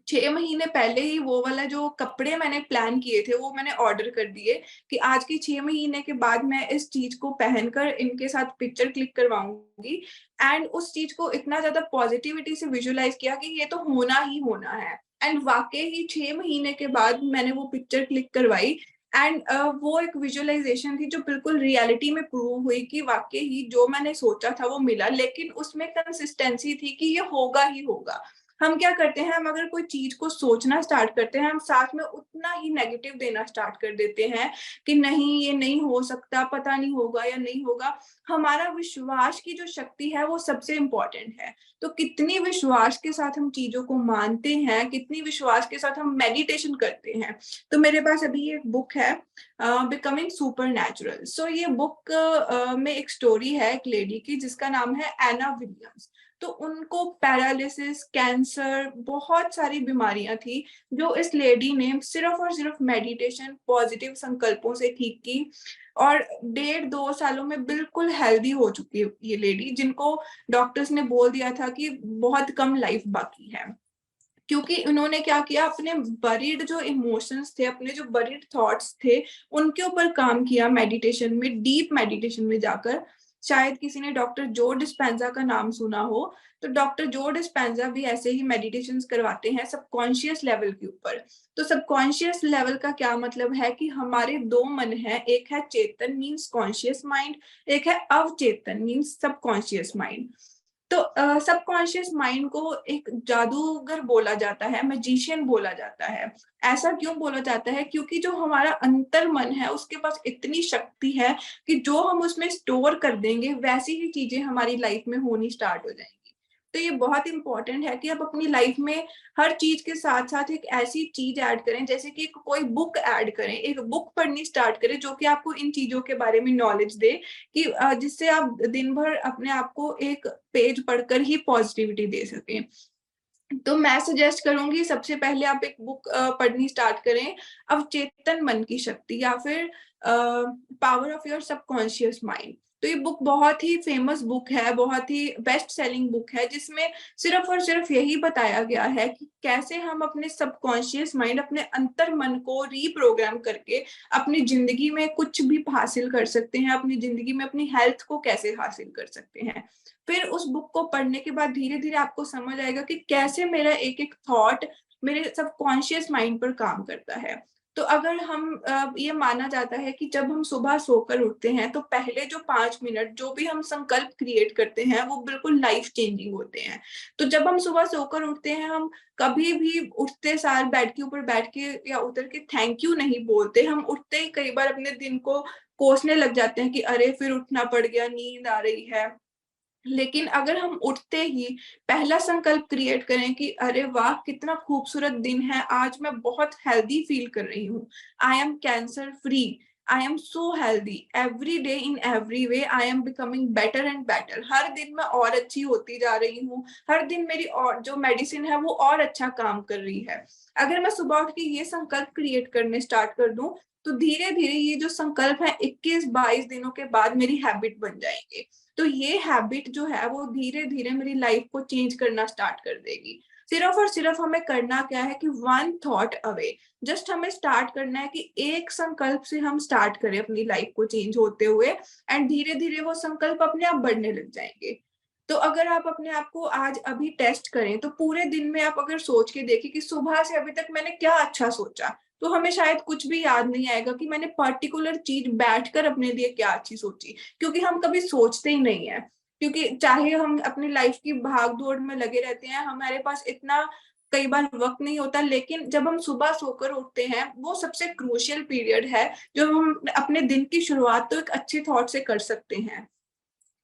6 महीने पहले ही वो वाला जो कपड़े मैंने प्लान किए थे वो मैंने ऑर्डर कर दिए कि आज के 6 महीने के बाद मैं इस चीज को पहनकर इनके साथ पिक्चर क्लिक करवाऊंगी। एंड उस चीज को इतना ज्यादा पॉजिटिविटी से विजुअलाइज किया कि ये तो होना ही होना है। एंड वाकई ही 6 महीने के बाद मैंने वो पिक्चर क्लिक करवाई। एंड वो एक विजुअलाइजेशन थी जो बिल्कुल रियलिटी में प्रूव हुई कि वाकई ही जो मैंने सोचा था वो मिला, लेकिन उसमें कंसिस्टेंसी थी कि ये होगा ही होगा। हम क्या करते हैं, हम अगर कोई चीज को सोचना स्टार्ट करते हैं, हम साथ में उतना ही नेगेटिव देना स्टार्ट कर देते हैं कि नहीं ये नहीं हो सकता, पता नहीं होगा या नहीं होगा। हमारा विश्वास की जो शक्ति है वो सबसे इम्पोर्टेंट है। तो कितनी विश्वास के साथ हम चीजों को मानते हैं, कितनी विश्वास के साथ हम मेडिटेशन करते हैं। तो मेरे पास अभी एक बुक है, बिकमिंग सुपर नेचुरल। सो ये बुक में एक स्टोरी है एक लेडी की जिसका नाम है एना विलियम्स। तो उनको पैरालिसिस, कैंसर, बहुत सारी बीमारियां थी जो इस लेडी ने सिर्फ और सिर्फ मेडिटेशन, पॉजिटिव संकल्पों से ठीक की। और 1.5-2 सालों में बिल्कुल हेल्दी हो चुकी है ये लेडी, जिनको डॉक्टर्स ने बोल दिया था कि बहुत कम लाइफ बाकी है। क्योंकि उन्होंने क्या किया, अपने बरीड जो इमोशंस थे, अपने जो बरीड थॉट्स थे, उनके ऊपर काम किया मेडिटेशन में, डीप मेडिटेशन में जाकर। शायद किसी ने डॉक्टर जो डिस्पेंजा का नाम सुना हो, तो डॉक्टर जो डिस्पेंजा भी ऐसे ही मेडिटेशंस करवाते हैं सबकॉन्शियस लेवल के ऊपर। तो सबकॉन्शियस लेवल का क्या मतलब है कि हमारे दो मन है, एक है चेतन मीन्स कॉन्शियस माइंड, एक है अवचेतन मीन्स सबकॉन्शियस माइंड। तो सबकॉन्शियस माइंड को एक जादूगर बोला जाता है, मैजिशियन बोला जाता है। ऐसा क्यों बोला जाता है? क्योंकि जो हमारा अंतर मन है उसके पास इतनी शक्ति है कि जो हम उसमें स्टोर कर देंगे वैसी ही चीजें हमारी लाइफ में होनी स्टार्ट हो जाएंगी। तो ये बहुत इंपॉर्टेंट है कि आप अपनी लाइफ में हर चीज के साथ साथ एक ऐसी चीज ऐड करें, जैसे कि कोई बुक ऐड करें, एक बुक पढ़नी स्टार्ट करें जो कि आपको इन चीजों के बारे में नॉलेज दे, कि जिससे आप दिन भर अपने आप को एक पेज पढ़कर ही पॉजिटिविटी दे सकें। तो मैं सजेस्ट करूंगी सबसे पहले आप एक बुक पढ़नी स्टार्ट करें, अवचेतन मन की शक्ति, या फिर power of your subconscious mind. तो ये बुक बहुत ही फेमस बुक है, बहुत ही बेस्ट सेलिंग बुक है, जिसमें सिर्फ और सिर्फ यही बताया गया है कि कैसे हम अपने सबकॉन्शियस माइंड, अपने अंतर मन को रीप्रोग्राम करके अपनी जिंदगी में कुछ भी हासिल कर सकते हैं, अपनी जिंदगी में अपनी हेल्थ को कैसे हासिल कर सकते हैं। फिर उस बुक को पढ़ने के बाद धीरे धीरे आपको समझ आएगा कि कैसे मेरा एक एक थॉट मेरे सबकॉन्शियस माइंड पर काम करता है। तो अगर हम ये माना जाता है कि जब हम सुबह सोकर उठते हैं तो पहले जो 5 मिनट जो भी हम संकल्प क्रिएट करते हैं वो बिल्कुल लाइफ चेंजिंग होते हैं। तो जब हम सुबह सोकर उठते हैं, हम कभी भी उठते सार बेड के ऊपर बैठ के या उतर के थैंक यू नहीं बोलते। हम उठते ही कई बार अपने दिन को कोसने लग जाते हैं कि अरे फिर उठना पड़ गया, नींद आ रही है। लेकिन अगर हम उठते ही पहला संकल्प क्रिएट करें कि अरे वाह कितना खूबसूरत दिन है, आज मैं बहुत हेल्दी फील कर रही हूँ, I am cancer free, I am so healthy, every day in every way I am becoming better and better, हर दिन मैं और अच्छी होती जा रही हूँ, हर दिन मेरी और जो मेडिसिन है वो और अच्छा काम कर रही है। अगर मैं सुबह उठ के ये संकल्प क्रिएट करने स्टार्ट कर दूं, तो धीरे धीरे ये जो संकल्प है 21-22 दिनों के बाद मेरी हैबिट बन जाएंगे। तो ये हैबिट जो है वो धीरे धीरे मेरी लाइफ को चेंज करना स्टार्ट कर देगी। सिर्फ और सिर्फ हमें करना क्या है कि वन थॉट अवे, जस्ट हमें स्टार्ट करना है कि एक संकल्प से हम स्टार्ट करें अपनी लाइफ को चेंज होते हुए, एंड धीरे धीरे वो संकल्प अपने आप बढ़ने लग जाएंगे। तो अगर आप अपने आप को आज अभी टेस्ट करें तो पूरे दिन में आप अगर सोच के देखें कि सुबह से अभी तक मैंने क्या अच्छा सोचा, तो हमें शायद कुछ भी याद नहीं आएगा कि मैंने पर्टिकुलर चीज बैठकर अपने लिए क्या अच्छी सोची, क्योंकि हम कभी सोचते ही नहीं है। क्योंकि चाहे हम अपनी लाइफ की भाग दौड़ में लगे रहते हैं, हमारे पास इतना कई बार वक्त नहीं होता, लेकिन जब हम सुबह सोकर उठते हैं वो सबसे क्रूशियल पीरियड है जो हम अपने दिन की शुरुआत तो एक अच्छे थॉट से कर सकते हैं।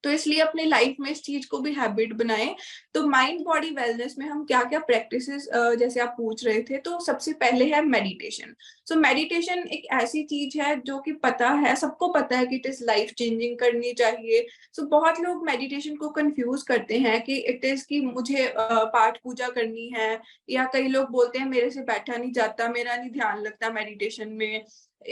तो इसलिए अपनी लाइफ में इस चीज को भी हैबिट बनाएं। तो माइंड बॉडी वेलनेस में हम क्या क्या प्रैक्टिसेस, जैसे आप पूछ रहे थे, तो सबसे पहले है मेडिटेशन। सो मेडिटेशन एक ऐसी चीज है जो कि पता है, सबको पता है कि इट इज लाइफ चेंजिंग, करनी चाहिए। सो बहुत लोग मेडिटेशन को कंफ्यूज करते हैं कि इट इज कि मुझे पाठ पूजा करनी है, या कई लोग बोलते हैं मेरे से बैठा नहीं जाता, मेरा नहीं ध्यान लगता मेडिटेशन में।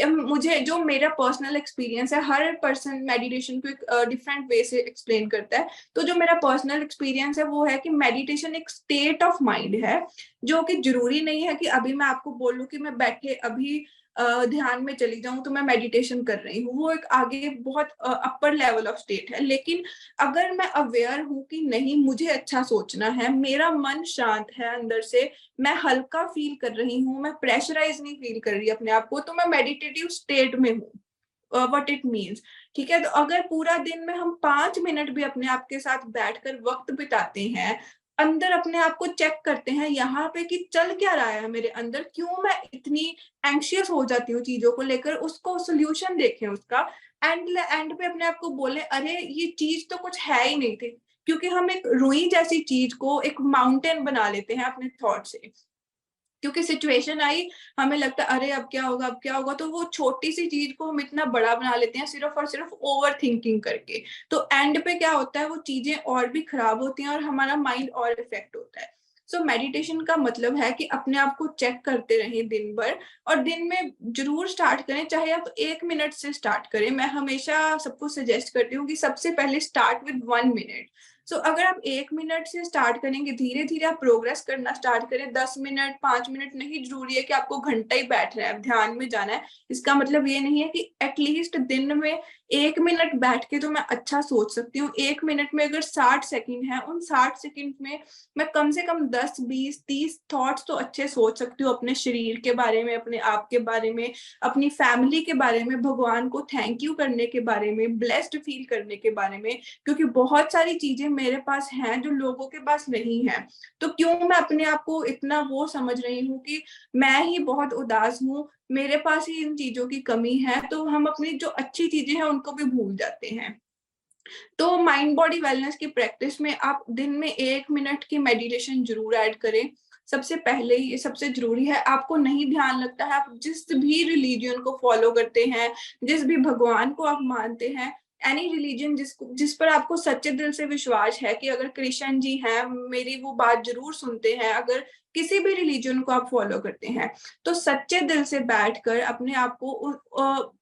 मुझे जो मेरा पर्सनल एक्सपीरियंस है, हर पर्सन मेडिटेशन को एक डिफरेंट वे से एक्सप्लेन करता है। तो जो मेरा पर्सनल एक्सपीरियंस है वो है कि मेडिटेशन एक स्टेट ऑफ माइंड है, जो कि जरूरी नहीं है कि अभी मैं आपको बोलूं कि मैं बैठे अभी ध्यान में चली जाऊं तो मैं मेडिटेशन कर रही हूँ, वो एक आगे बहुत अपर लेवल ऑफ स्टेट है। लेकिन अगर मैं अवेयर हूँ कि नहीं मुझे अच्छा सोचना है, मेरा मन शांत है अंदर से, मैं हल्का फील कर रही हूँ, मैं प्रेशराइज नहीं फील कर रही अपने आप को, तो मैं मेडिटेटिव स्टेट में हूँ। व्हाट इट मीन्स, ठीक है। तो अगर पूरा दिन में हम 5 मिनट भी अपने आप के साथ बैठकर वक्त बिताते हैं, अंदर अपने आप को चेक करते हैं यहाँ पे कि चल क्या रहा है मेरे अंदर, क्यों मैं इतनी एंशियस हो जाती हूँ चीजों को लेकर, उसको सोल्यूशन देखें उसका, एंड पे अपने आप को बोले अरे ये चीज तो कुछ है ही नहीं थी। क्योंकि हम एक रुई जैसी चीज को एक माउंटेन बना लेते हैं अपने थॉट से, क्योंकि सिचुएशन आई, हमें लगता है अरे अब क्या होगा अब क्या होगा, तो वो छोटी सी चीज को हम इतना बड़ा बना लेते हैं सिर्फ और सिर्फ ओवर थिंकिंग करके। तो एंड पे क्या होता है, वो चीजें और भी खराब होती हैं और हमारा माइंड और इफेक्ट होता है। सो मेडिटेशन का मतलब है कि अपने आप को चेक करते रहें दिन भर, और दिन में जरूर स्टार्ट करें, चाहे आप 1 मिनट से स्टार्ट करें। मैं हमेशा सबको सजेस्ट करती हूँ कि सबसे पहले स्टार्ट विद 1 मिनट। सो अगर आप 1 मिनट से स्टार्ट करेंगे, धीरे धीरे आप प्रोग्रेस करना स्टार्ट करें। 10 मिनट 5 मिनट नहीं जरूरी है कि आपको घंटा ही बैठना है ध्यान में जाना है। इसका मतलब ये नहीं है कि एटलीस्ट दिन में 1 मिनट बैठ के तो मैं अच्छा सोच सकती हूँ। 1 मिनट में अगर 60 सेकंड है, उन 60 सेकंड में मैं कम से कम 10 20 30 थॉट्स तो अच्छे सोच सकती हूँ, अपने शरीर के बारे में, अपने आप के बारे में, अपनी फैमिली के बारे में, भगवान को थैंक यू करने के बारे में, ब्लेस्ड फील करने के बारे में। क्योंकि बहुत सारी चीजें मेरे पास हैं जो लोगों के पास नहीं है। तो क्यों मैं अपने आप को इतना वो समझ रही हूँ कि मैं ही बहुत उदास हूँ, मेरे पास ही इन चीजों की कमी है, तो हम अपनी जो अच्छी चीजें हैं उनको भी भूल जाते हैं। तो माइंड बॉडी वेलनेस की प्रैक्टिस में आप दिन में 1 मिनट की मेडिटेशन जरूर ऐड करें। सबसे पहले ये सबसे जरूरी है। आपको नहीं ध्यान लगता है, आप जिस भी रिलीजन को फॉलो करते हैं, जिस भी भगवान को आप मानते हैं, एनी रिलीजन जिस पर आपको सच्चे दिल से विश्वास है कि अगर कृष्ण जी हैं, मेरी वो बात जरूर सुनते हैं, अगर किसी भी रिलीजन को आप फॉलो करते हैं, तो सच्चे दिल से बैठकर अपने आप को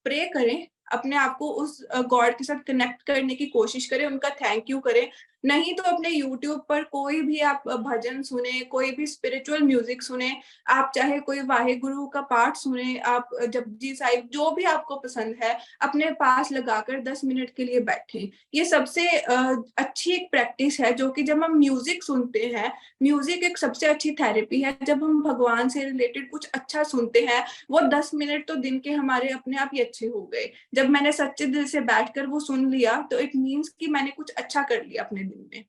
प्रे करें, अपने आप को उस गॉड के साथ कनेक्ट करने की कोशिश करें, उनका थैंक यू करें। नहीं तो अपने यूट्यूब पर कोई भी आप भजन सुने, कोई भी स्पिरिचुअल म्यूजिक सुने, आप चाहे कोई वाहे गुरु का पाठ सुने, आप जपजी साहिब, जो भी आपको पसंद है, अपने पास लगाकर 10 मिनट के लिए बैठें। ये सबसे अच्छी एक प्रैक्टिस है, जो कि जब हम म्यूजिक सुनते हैं, म्यूजिक एक सबसे अच्छी थेरेपी है। जब हम भगवान से रिलेटेड कुछ अच्छा सुनते हैं, वो 10 मिनट तो दिन के हमारे अपने आप ही अच्छे हो गए। जब मैंने सच्चे दिल से बैठकर वो सुन लिया, तो इट मीन्स कि मैंने कुछ अच्छा कर लिया अपने दिन में,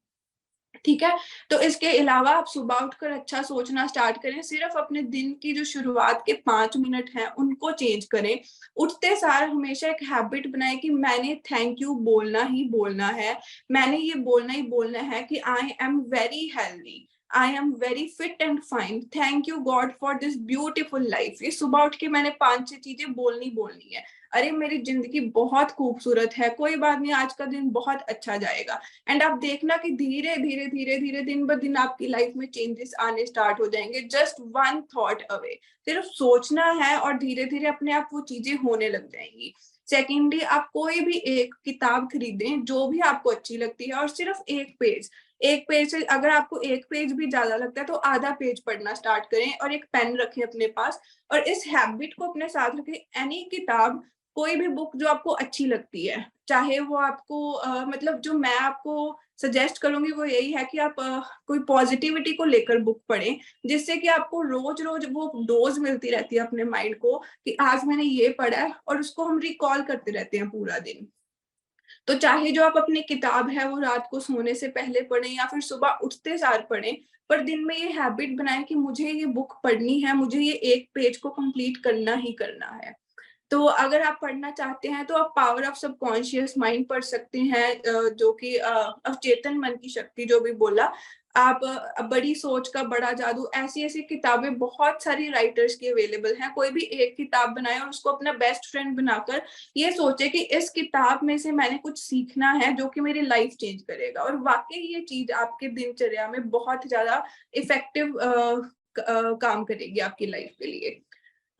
ठीक है। तो इसके अलावा आप सुबह उठकर अच्छा सोचना स्टार्ट करें। सिर्फ अपने दिन की जो शुरुआत के 5 मिनट हैं उनको चेंज करें। उठते सार हमेशा एक हैबिट बनाए कि मैंने थैंक यू बोलना ही बोलना है, मैंने ये बोलना ही बोलना है कि I am very healthy, I am very fit and fine, thank you God for this beautiful life. ये सुबह उठ के मैंने 5 6 चीजें बोलनी है। अरे मेरी जिंदगी बहुत खूबसूरत है, कोई बात नहीं, आज का दिन बहुत अच्छा जाएगा। एंड आप देखना कि धीरे धीरे धीरे धीरे दिन ब दिन आपकी लाइफ में चेंजेस आने स्टार्ट हो जाएंगे। जस्ट वन थॉट अवे, सिर्फ सोचना है और धीरे धीरे अपने आप वो चीजें होने लग जाएंगी। सेकेंडली, आप कोई भी एक किताब खरीदें जो भी आपको अच्छी लगती है, और सिर्फ एक पेज से, अगर आपको एक पेज भी ज्यादा लगता है तो आधा पेज पढ़ना स्टार्ट करें, और एक पेन रखें अपने पास, और इस हैबिट को अपने साथ रखें। एनी किताब, कोई भी बुक जो आपको अच्छी लगती है, चाहे वो आपको मतलब जो मैं आपको सजेस्ट करूंगी वो यही है कि आप कोई पॉजिटिविटी को लेकर बुक पढ़ें, जिससे कि आपको रोज रोज वो डोज मिलती रहती है अपने माइंड को कि आज मैंने ये पढ़ा है, और उसको हम रिकॉल करते रहते हैं पूरा दिन। तो चाहे जो आप अपनी किताब है वो रात को सोने से पहले पढ़ें या फिर सुबह उठते सार पढ़ें, पर दिन में ये हैबिट बनाएं कि मुझे ये बुक पढ़नी है, मुझे ये एक पेज को कंप्लीट करना ही करना है। तो अगर आप पढ़ना चाहते हैं तो आप पावर ऑफ सबकॉन्शियस माइंड पढ़ सकते हैं, जो कि अवचेतन मन की शक्ति जो भी बोला आप, बड़ी सोच का बड़ा जादू, ऐसी ऐसी किताबें बहुत सारी राइटर्स की अवेलेबल हैं। कोई भी एक किताब बनाए और उसको अपना बेस्ट फ्रेंड बनाकर ये सोचे कि इस किताब में से मैंने कुछ सीखना है जो कि मेरी लाइफ चेंज करेगा, और वाकई ये चीज आपके दिनचर्या में बहुत ज्यादा इफेक्टिव काम करेगी आपकी लाइफ के लिए।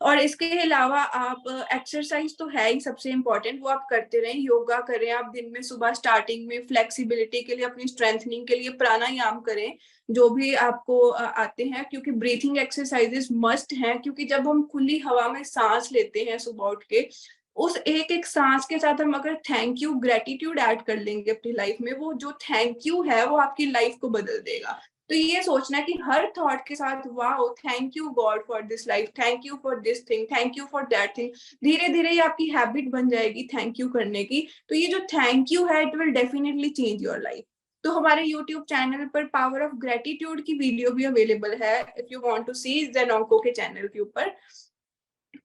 और इसके अलावा आप एक्सरसाइज तो है ही सबसे इम्पोर्टेंट, वो आप करते रहें, योगा करें आप दिन में, सुबह स्टार्टिंग में फ्लेक्सिबिलिटी के लिए, अपनी स्ट्रेंथनिंग के लिए प्राणायाम करें, जो भी आपको आते हैं, क्योंकि ब्रीथिंग एक्सरसाइजेस मस्ट हैं, क्योंकि जब हम खुली हवा में सांस लेते हैं सुबह उठ के, उस एक एक सांस के साथ हम अगर थैंक यू ग्रेटिट्यूड ऐड कर लेंगे अपनी लाइफ में, वो जो थैंक यू है वो आपकी लाइफ को बदल देगा। तो ये सोचना कि हर थॉट के साथ wow thank you God for this life, thank you for this thing, thank you for that thing, धीरे धीरे ये आपकी हैबिट बन जाएगी थैंक यू करने की। तो ये जो थैंक यू है it will definitely change your life. तो हमारे यूट्यूब चैनल पर पावर ऑफ ग्रेटिट्यूड की वीडियो भी अवेलेबल है, इफ यू वांट टू सी जेनोंको के चैनल के ऊपर।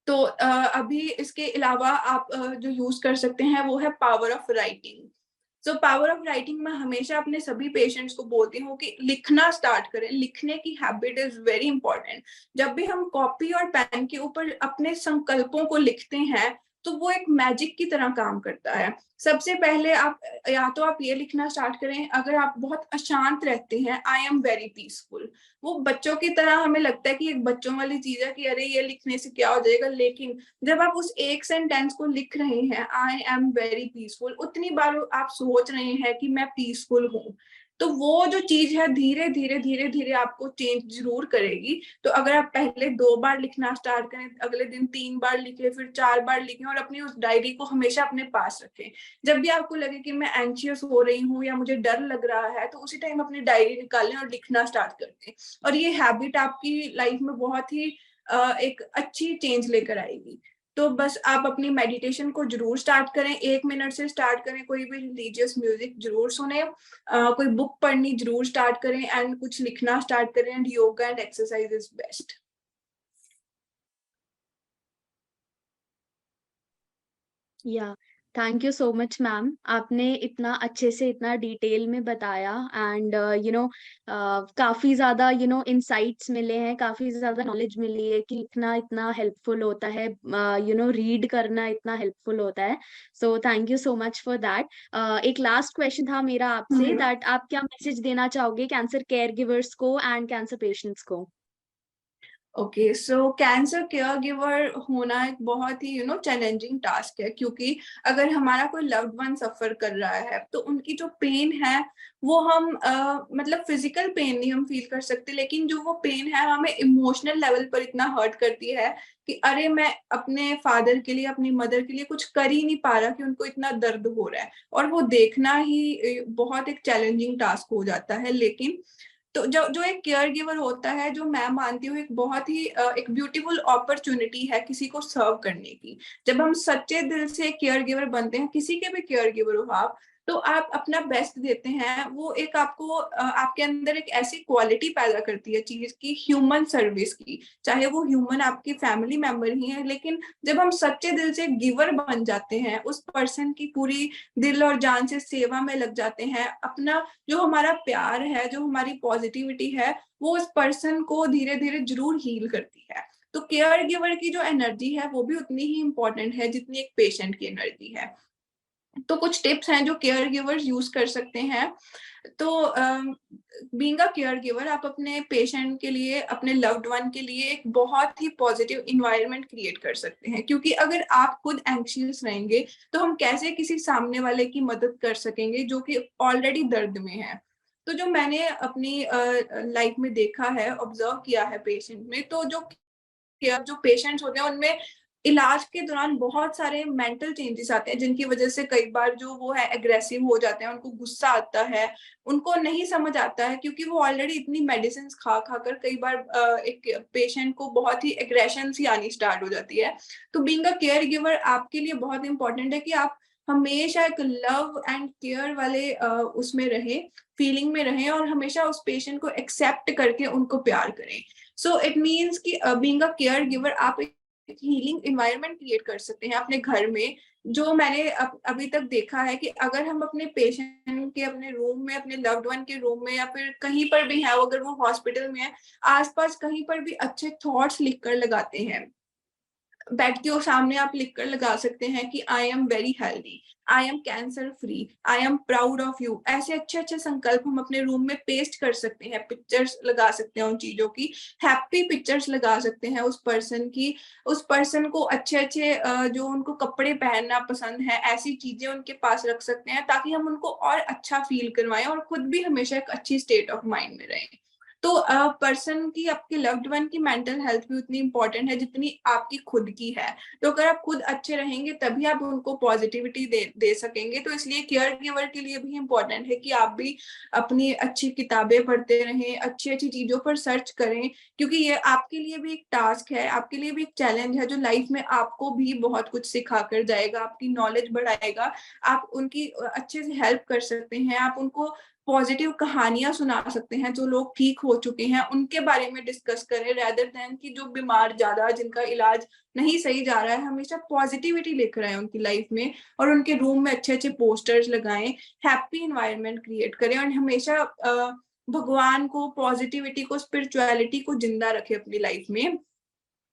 तो अभी इसके अलावा आप जो यूज कर सकते हैं वो है power of writing. So power of writing मैं हमेशा अपने सभी पेशेंट्स को बोलती हूँ कि लिखना स्टार्ट करें, लिखने की हैबिट इज वेरी इंपॉर्टेंट। जब भी हम कॉपी और पेन के ऊपर अपने संकल्पों को लिखते हैं तो वो एक मैजिक की तरह काम करता है। सबसे पहले आप या तो आप ये लिखना स्टार्ट करें, अगर आप बहुत अशांत रहते हैं, आई एम वेरी पीसफुल। वो बच्चों की तरह हमें लगता है कि एक बच्चों वाली चीज है कि अरे ये लिखने से क्या हो जाएगा, लेकिन जब आप उस एक सेंटेंस को लिख रहे हैं आई एम वेरी पीसफुल, उतनी बार आप सोच रहे हैं कि मैं पीसफुल हूँ, तो वो जो चीज है धीरे धीरे धीरे धीरे आपको चेंज जरूर करेगी। तो अगर आप पहले 2 बार लिखना स्टार्ट करें, अगले दिन 3 बार लिखें, फिर 4 बार लिखें, और अपनी उस डायरी को हमेशा अपने पास रखें। जब भी आपको लगे कि मैं एंशियस हो रही हूँ या मुझे डर लग रहा है, तो उसी टाइम अपनी डायरी निकालें और लिखना स्टार्ट कर दें। और ये हैबिट आपकी लाइफ में बहुत ही एक अच्छी चेंज लेकर आएगी। तो बस आप अपनी मेडिटेशन को जरूर स्टार्ट करें, 1 मिनट से स्टार्ट करें, कोई भी रिलीजियस म्यूजिक जरूर सुने, कोई बुक पढ़नी जरूर स्टार्ट करें, एंड कुछ लिखना स्टार्ट करें, and yoga and exercise is best. या thank you so much ma'am, आपने इतना अच्छे से इतना डिटेल में बताया, एंड काफी ज्यादा इंसाइट्स मिले हैं, काफी ज्यादा नॉलेज मिली है कि इतना इतना हेल्पफुल होता है, रीड करना इतना हेल्पफुल होता है। सो thank you so much for that. एक लास्ट क्वेश्चन था मेरा आपसे, दैट आप क्या मैसेज देना चाहोगे कैंसर केयर गिवर्स को एंड कैंसर पेशेंट्स को? ओके, सो कैंसर केयर गिवर होना एक बहुत ही चैलेंजिंग टास्क है, क्योंकि अगर हमारा कोई लव्ड वन सफर कर रहा है तो उनकी जो पेन है वो हम मतलब फिजिकल पेन नहीं हम फील कर सकते, लेकिन जो वो पेन है हमें इमोशनल लेवल पर इतना हर्ट करती है कि अरे मैं अपने फादर के लिए, अपनी मदर के लिए कुछ कर ही नहीं पा रहा कि उनको इतना दर्द हो रहा है, और वो देखना ही बहुत एक चैलेंजिंग टास्क हो जाता है। लेकिन तो जो जो एक केयर गिवर होता है, जो मैं मानती हूँ एक बहुत ही एक ब्यूटीफुल अपॉर्चुनिटी है किसी को सर्व करने की। जब हम सच्चे दिल से केयर गिवर बनते हैं, किसी के भी केयर गिवर हो आप, तो आप अपना बेस्ट देते हैं, वो एक आपको आपके अंदर एक ऐसी क्वालिटी पैदा करती है चीज की, ह्यूमन सर्विस की, चाहे वो ह्यूमन आपकी फैमिली मेंबर ही है, लेकिन जब हम सच्चे दिल से गिवर बन जाते हैं, उस पर्सन की पूरी दिल और जान से सेवा में लग जाते हैं, अपना जो हमारा प्यार है, जो हमारी पॉजिटिविटी है, वो उस पर्सन को धीरे धीरे जरूर हील करती है। तो केयर गिवर की जो एनर्जी है वो भी उतनी ही इंपॉर्टेंट है जितनी एक पेशेंट की एनर्जी है। तो कुछ टिप्स हैं जो केयर गिवर्स यूज कर सकते हैं। तो बीइंग अ केयर गिवर, आप अपने पेशेंट के लिए, अपने लव्ड वन के लिए एक बहुत ही पॉजिटिव इन्वायरमेंट क्रिएट कर सकते हैं, क्योंकि अगर आप खुद एंग्शियस रहेंगे तो हम कैसे किसी सामने वाले की मदद कर सकेंगे जो कि ऑलरेडी दर्द में है। तो जो मैंने अपनी लाइफ में देखा है, ऑब्जर्व किया है पेशेंट में, तो जो पेशेंट्स होते हैं उनमें इलाज के दौरान बहुत सारे मेंटल चेंजेस आते हैं, जिनकी वजह से कई बार जो वो है एग्रेसिव हो जाते हैं, उनको गुस्सा आता है, उनको नहीं समझ आता है, क्योंकि वो ऑलरेडी इतनी मेडिसिन खा खा कर कई बार एक पेशेंट को बहुत ही एग्रेशन सी आनी स्टार्ट हो जाती है। तो बीइंग अ केयर गिवर आपके लिए बहुत इंपॉर्टेंट है कि आप हमेशा एक लव एंड केयर वाले उसमें रहे, फीलिंग में रहें, और हमेशा उस पेशेंट को एक्सेप्ट करके उनको प्यार करें। सो इट मीन्स कि बीइंग अ केयर गिवर आप एक हीलिंग एनवायरनमेंट क्रिएट कर सकते हैं अपने घर में। जो मैंने अभी तक देखा है कि अगर हम अपने पेशेंट के अपने रूम में, अपने लव्ड वन के रूम में, या फिर कहीं पर भी है, अगर वो हॉस्पिटल में है, आसपास कहीं पर भी अच्छे थॉट्स लिख कर लगाते हैं, बेड के सामने आप लिखकर लगा सकते हैं कि I am very healthy, I am cancer free, I am proud of you. ऐसे अच्छे अच्छे संकल्प हम अपने रूम में पेस्ट कर सकते हैं, पिक्चर्स लगा सकते हैं उन चीजों की, हैप्पी पिक्चर्स लगा सकते हैं उस पर्सन की, उस पर्सन को अच्छे अच्छे जो उनको कपड़े पहनना पसंद है ऐसी चीजें उनके पास रख सकते हैं, ताकि हम उनको और अच्छा फील करवाएं और खुद भी हमेशा एक अच्छी स्टेट ऑफ माइंड में रहें। तो पर्सन की, आपके लव्ड वन की मेंटल हेल्थ भी उतनी इंपॉर्टेंट है जितनी आपकी खुद की है। तो अगर आप खुद अच्छे रहेंगे तभी आप उनको पॉजिटिविटी दे सकेंगे। तो इसलिए केयर गिवर के लिए भी इम्पोर्टेंट है कि आप भी अपनी अच्छी किताबें पढ़ते रहें, अच्छी अच्छी चीजों पर सर्च करें, क्योंकि ये आपके लिए भी एक टास्क है, आपके लिए भी एक चैलेंज है जो लाइफ में आपको भी बहुत कुछ सिखा कर जाएगा, आपकी नॉलेज बढ़ाएगा। आप उनकी अच्छे से हेल्प कर सकते हैं, आप उनको पॉजिटिव कहानियां सुना सकते हैं, जो लोग ठीक हो चुके हैं उनके बारे में डिस्कस करें, रेदर देन कि जो बीमार ज्यादा, जिनका इलाज नहीं सही जा रहा है। हमेशा पॉजिटिविटी लेकर आए उनकी लाइफ में, और उनके रूम में अच्छे अच्छे पोस्टर्स लगाएं, हैप्पी इन्वायरमेंट क्रिएट करें, और हमेशा भगवान को, पॉजिटिविटी को, स्पिरिचुअलिटी को जिंदा रखें अपनी लाइफ में।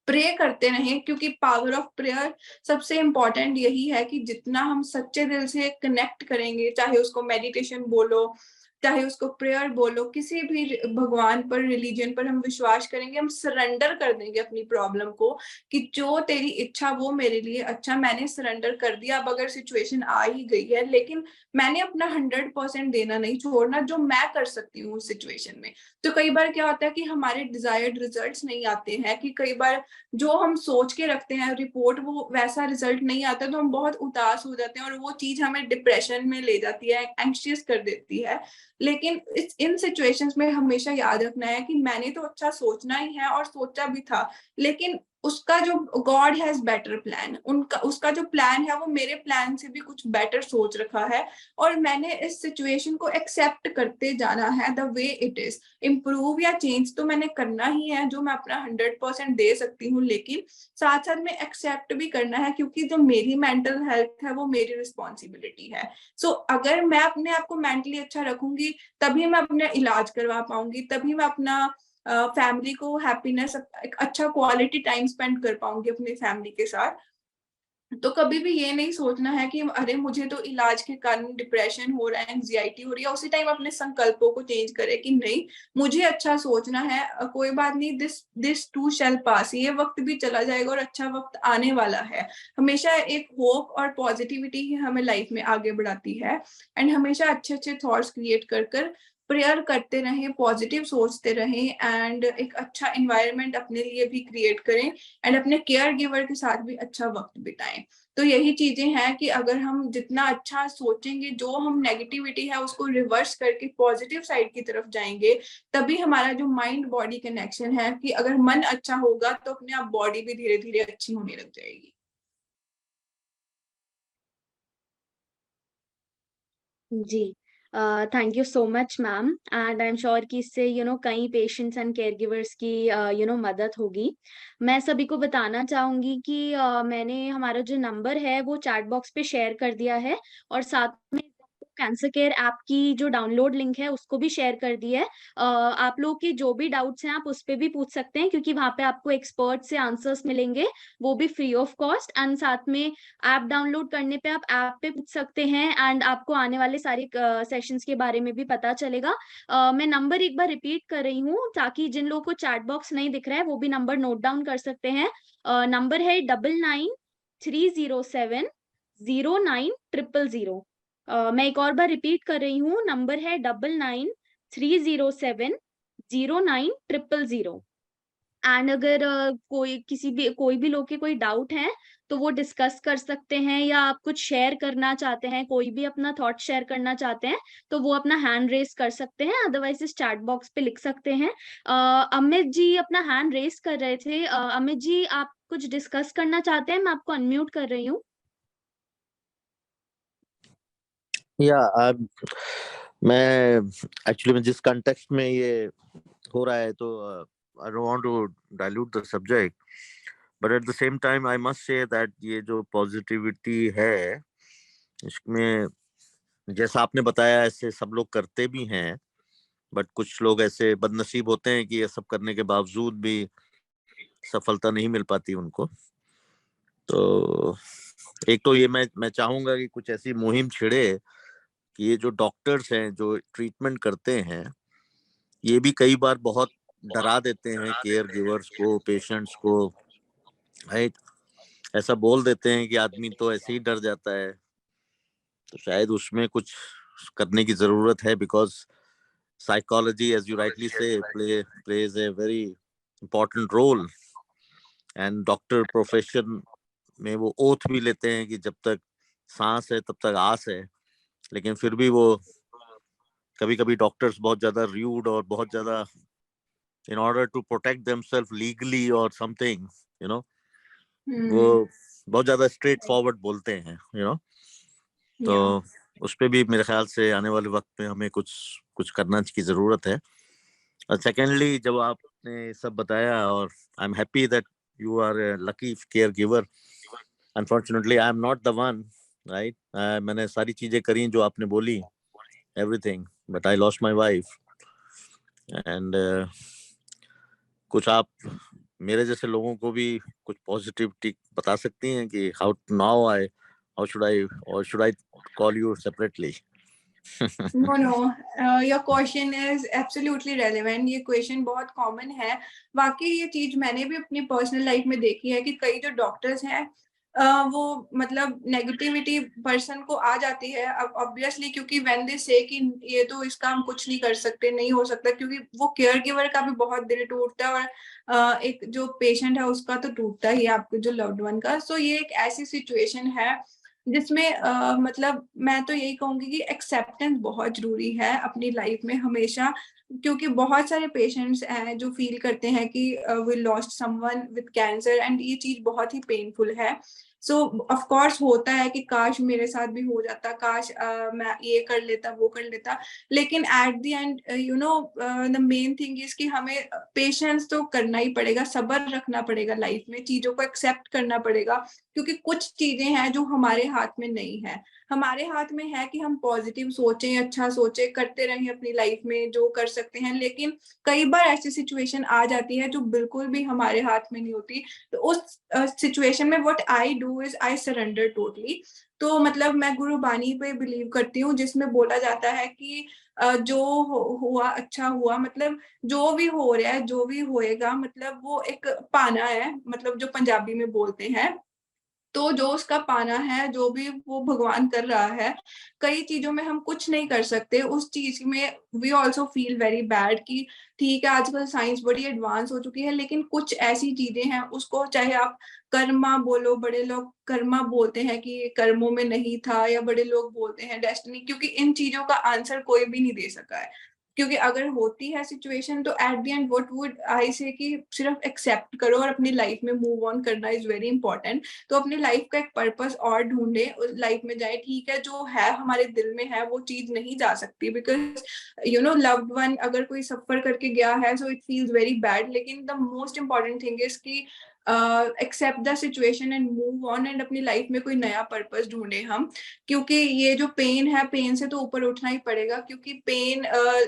प्रे करते रहें, क्योंकि पावर ऑफ प्रेयर सबसे इंपॉर्टेंट यही है कि जितना हम सच्चे दिल से कनेक्ट करेंगे, चाहे उसको मेडिटेशन बोलो, चाहे उसको प्रेयर बोलो, किसी भी भगवान पर, रिलीजन पर हम विश्वास करेंगे, हम सरेंडर कर देंगे अपनी प्रॉब्लम को कि जो तेरी इच्छा वो मेरे लिए अच्छा, मैंने सरेंडर कर दिया। अब अगर सिचुएशन आ ही गई है, लेकिन मैंने अपना 100% देना नहीं छोड़ना, जो मैं कर सकती हूँ उस सिचुएशन में। तो कई बार क्या होता है कि हमारे डिजायर्ड रिजल्ट्स नहीं आते हैं, कि कई बार जो हम सोच के रखते हैं रिपोर्ट, वो वैसा रिजल्ट नहीं आता, तो हम बहुत उदास हो जाते हैं, और वो चीज हमें डिप्रेशन में ले जाती है, एंग्शियस कर देती है। लेकिन इन सिचुएशंस में हमेशा याद रखना है कि मैंने तो अच्छा सोचना ही है, और सोचा भी था, लेकिन उसका जो गॉड हैज बेटर प्लान, उनका उसका जो प्लान है वो मेरे प्लान से भी कुछ बेटर सोच रखा है, और मैंने इस सिचुएशन को एक्सेप्ट करते जाना है the way it is. Improve या चेंज तो मैंने करना ही है, जो मैं अपना 100% दे सकती हूँ, लेकिन साथ साथ में एक्सेप्ट भी करना है, क्योंकि जो मेरी मेंटल हेल्थ है वो मेरी रिस्पॉन्सिबिलिटी है। सो अगर मैं अपने आप को मेंटली अच्छा रखूंगी, तभी मैं अपना इलाज करवा पाऊंगी, तभी मैं अपना फैमिली को हैप्पीनेस, एक अच्छा क्वालिटी टाइम स्पेंड कर पाऊंगी अपनी फैमिली के साथ। तो कभी भी ये नहीं सोचना है कि अरे मुझे तो इलाज के कारण डिप्रेशन हो रहा है, एंजाइटी हो रही है, उसी टाइम अपने संकल्पों को चेंज करे कि नहीं, मुझे अच्छा सोचना है, कोई बात नहीं, दिस दिस टू शैल पास, ये वक्त भी चला जाएगा और अच्छा वक्त आने वाला है। हमेशा एक होप और पॉजिटिविटी ही हमें लाइफ में आगे बढ़ाती है। एंड हमेशा अच्छे अच्छे थॉट्स क्रिएट कर कर प्रेयर करते रहें, पॉजिटिव सोचते रहें, एंड एक अच्छा इन्वायरमेंट अपने लिए भी क्रिएट करें, एंड अपने केयर गिवर के साथ भी अच्छा वक्त बिताएं। तो यही चीजें हैं कि अगर हम जितना अच्छा सोचेंगे, जो हम नेगेटिविटी है उसको रिवर्स करके पॉजिटिव साइड की तरफ जाएंगे, तभी हमारा जो माइंड बॉडी कनेक्शन है, कि अगर मन अच्छा होगा तो अपने आप बॉडी भी धीरे धीरे अच्छी होने लग जाएगी। जी, thank you so much ma'am, and I am sure कि इससे कई पेशेंट्स एंड केयर गिवर्स की मदद होगी। मैं सभी को बताना चाहूंगी कि मैंने हमारा जो नंबर है वो चैट बॉक्स पे शेयर कर दिया है, और साथ में कैंसर केयर ऐप की जो डाउनलोड लिंक है उसको भी शेयर कर दिया है। आप लोग के जो भी डाउट्स हैं आप उस पे भी पूछ सकते हैं, क्योंकि वहाँ पे आपको एक्सपर्ट से आंसर्स मिलेंगे, वो भी फ्री ऑफ कॉस्ट। एंड साथ में ऐप डाउनलोड करने पे आप ऐप पे पूछ सकते हैं, एंड आपको आने वाले सारे सेशंस के बारे में भी पता चलेगा। मैं नंबर एक बार रिपीट कर रही हूँ, ताकि जिन लोगों को चैट बॉक्स नहीं दिख रहा है वो भी नंबर नोट डाउन कर सकते हैं। नंबर है 9930700900। मैं एक और बार रिपीट कर रही हूँ, नंबर है 9930700900। एंड अगर कोई भी लोग के कोई डाउट है तो वो डिस्कस कर सकते हैं, या आप कुछ शेयर करना चाहते हैं, कोई भी अपना थॉट शेयर करना चाहते हैं, तो वो अपना हैंड रेस कर सकते हैं, अदरवाइज इस चैट बॉक्स पे लिख सकते हैं। अमित जी अपना हैंड रेस कर रहे थे। अमित जी आप कुछ डिस्कस करना चाहते हैं? मैं आपको अनम्यूट कर रही हूँ। या मैं एक्चुअली मैं जिस कंटेक्स्ट में ये हो रहा है, तो I don't want to dilute the subject, but at the same time I must say that ये जो पॉजिटिविटी है इसमें, जैसा आपने बताया, ऐसे सब लोग करते भी हैं, बट कुछ लोग ऐसे बदनसीब होते हैं कि ये सब करने के बावजूद भी सफलता नहीं मिल पाती उनको। तो एक तो ये मैं चाहूंगा कि कुछ ऐसी मुहिम छिड़े कि ये जो डॉक्टर्स हैं जो ट्रीटमेंट करते हैं, ये भी कई बार बहुत डरा देते हैं केयर गिवर्स को, पेशेंट्स को, राइट? ऐसा बोल देते हैं कि आदमी तो ऐसे ही डर जाता है। तो शायद उसमें कुछ करने की जरूरत है, because psychology, as you rightly say, plays a very important role. And doctor profession में वो ओथ भी लेते हैं कि जब तक सांस है तब तक आस है, लेकिन फिर भी वो कभी कभी डॉक्टर्स बहुत ज्यादा र्यूड और बहुत ज्यादा, in order to protect themselves legally और समथिंग, यू नो, वो बहुत ज्यादा स्ट्रेट फॉरवर्ड बोलते हैं, तो या उस पे भी मेरे ख्याल से आने वाले वक्त में हमें कुछ कुछ करना की जरूरत है। और सेकेंडली, जब आपने सब बताया, और I am happy that you are a lucky caregiver. Unfortunately I am not the one, right? मैंने सारी चीजें करी जो आपने बोली, everything, but I lost my wife. And कुछ आप मेरे जैसे लोगों को भी कुछ पॉजिटिविटी बता सकती हैं कि how should I call you separately? No, your question is absolutely relevant. ये क्वेश्चन बहुत कॉमन है। वाकई ये चीज मैंने भी अपनी पर्सनल लाइफ में देखी है कि कई जो डॉक्टर्स हैं वो मतलब नेगेटिविटी पर्सन को आ जाती है अब ऑब्वियसली, क्योंकि व्हेन दे से कि ये तो इसका हम कुछ नहीं कर सकते, नहीं हो सकता, क्योंकि वो केयर गिवर का भी बहुत दिल टूटता है और एक जो पेशेंट है उसका तो टूटता ही है, आपके जो लव्ड वन का। सो ये एक ऐसी सिचुएशन है जिसमें मतलब मैं तो यही कहूंगी कि एक्सेप्टेंस बहुत जरूरी है अपनी लाइफ में हमेशा, क्योंकि बहुत सारे पेशेंट्स हैं जो फील करते हैं कि we lost someone with cancer, and ये चीज बहुत ही पेनफुल है। सो ऑफ कोर्स होता है कि काश मेरे साथ भी हो जाता, काश मैं ये कर लेता, वो कर लेता, लेकिन eight the and you know the main thing is कि हमें पेशेंस तो करना ही पड़ेगा, सब्र रखना पड़ेगा, लाइफ में चीजों को एक्सेप्ट करना पड़ेगा, क्योंकि कुछ चीजें हैं जो हमारे हाथ में नहीं है। हमारे हाथ में है कि हम पॉजिटिव सोचें, अच्छा सोचें, करते रहें अपनी लाइफ में जो कर सकते हैं, लेकिन कई बार ऐसी सिचुएशन आ जाती है जो बिल्कुल भी हमारे हाथ में नहीं होती। तो उस सिचुएशन में what I do is I surrender totally. तो मतलब मैं गुरुबानी पे बिलीव करती हूँ जिसमें बोला जाता है कि जो हुआ अच्छा हुआ, मतलब जो भी हो रहा है, जो भी होएगा, मतलब वो एक पाना है, मतलब जो पंजाबी में बोलते हैं। तो जो उसका पाना है, जो भी वो भगवान कर रहा है, कई चीजों में हम कुछ नहीं कर सकते। उस चीज में we also feel very bad कि ठीक है आजकल साइंस बड़ी एडवांस हो चुकी है, लेकिन कुछ ऐसी चीजें हैं उसको चाहे आप कर्मा बोलो, बड़े लोग कर्मा बोलते हैं कि ये कर्मों में नहीं था, या बड़े लोग बोलते हैं डेस्टिनी, क्योंकि इन चीजों का आंसर कोई भी नहीं दे सका है। क्योंकि अगर होती है सिचुएशन तो eight the and what would I से कि सिर्फ एक्सेप्ट करो और अपनी लाइफ में मूव ऑन करना इज वेरी इंपॉर्टेंट। तो अपनी लाइफ का एक पर्पस और ढूंढे, उस लाइफ में जाए। ठीक है जो है हमारे दिल में है वो चीज नहीं जा सकती, because you know loved one अगर कोई सफर करके गया है so it feels very bad, लेकिन the most important thing is कि accept the situation and move on, and अपनी लाइफ में कोई नया पर्पस ढूंढे हम। क्योंकि ये जो पेन है, पेन से तो ऊपर उठना ही पड़ेगा, क्योंकि पेन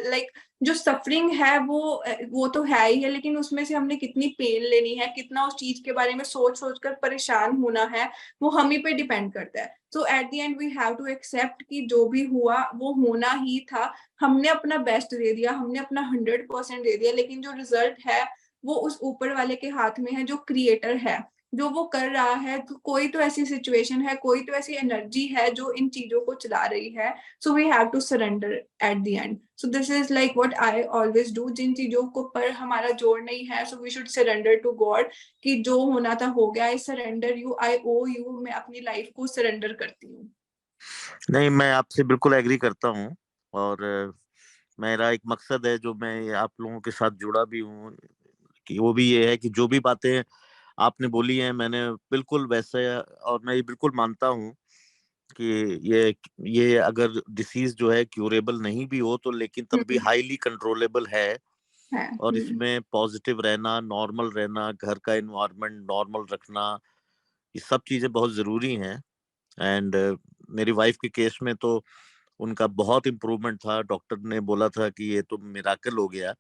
लाइक जो सफरिंग है वो तो है ही है, लेकिन उसमें से हमने कितनी पेन लेनी है, कितना उस चीज के बारे में सोच सोच कर परेशान होना है, वो हम ही पे डिपेंड करता है। So at the end we have to accept कि जो भी हुआ वो होना ही था। हमने अपना बेस्ट दे दिया, हमने अपना 100% दे दिया, लेकिन जो रिजल्ट है वो उस ऊपर वाले के हाथ में है, जो क्रिएटर है, जो वो कर रहा है। तो कोई तो ऐसी सिचुएशन है, कोई तो ऐसी एनर्जी है जो इन चीजों को चला रही है। So we have to surrender at the end. So this is like what I always do. जिन चीजों को पर हमारा जोर नहीं है, so we should surrender to God कि जो होना था हो गया। I surrender you, I owe you. मैं अपनी लाइफ को सरेंडर करती हूँ। नहीं, मैं आपसे बिल्कुल एग्री करता हूँ। और मेरा एक मकसद है जो मैं आप लोगों के साथ जुड़ा भी हूँ, कि वो भी ये है कि जो भी बातें आपने बोली हैं मैंने बिल्कुल वैसे, और मैं ये बिल्कुल मानता हूँ कि ये अगर डिसीज जो है क्यूरेबल नहीं भी हो तो लेकिन तब भी हाईली कंट्रोलेबल है। है और इसमें पॉजिटिव रहना, नॉर्मल रहना, घर का एनवायरनमेंट नॉर्मल रखना, ये सब चीजें बहुत जरूरी हैं। एंड मेरी वाइफ के केस में तो उनका बहुत इम्प्रूवमेंट था। डॉक्टर ने बोला था कि ये तो मिराकल हो गया,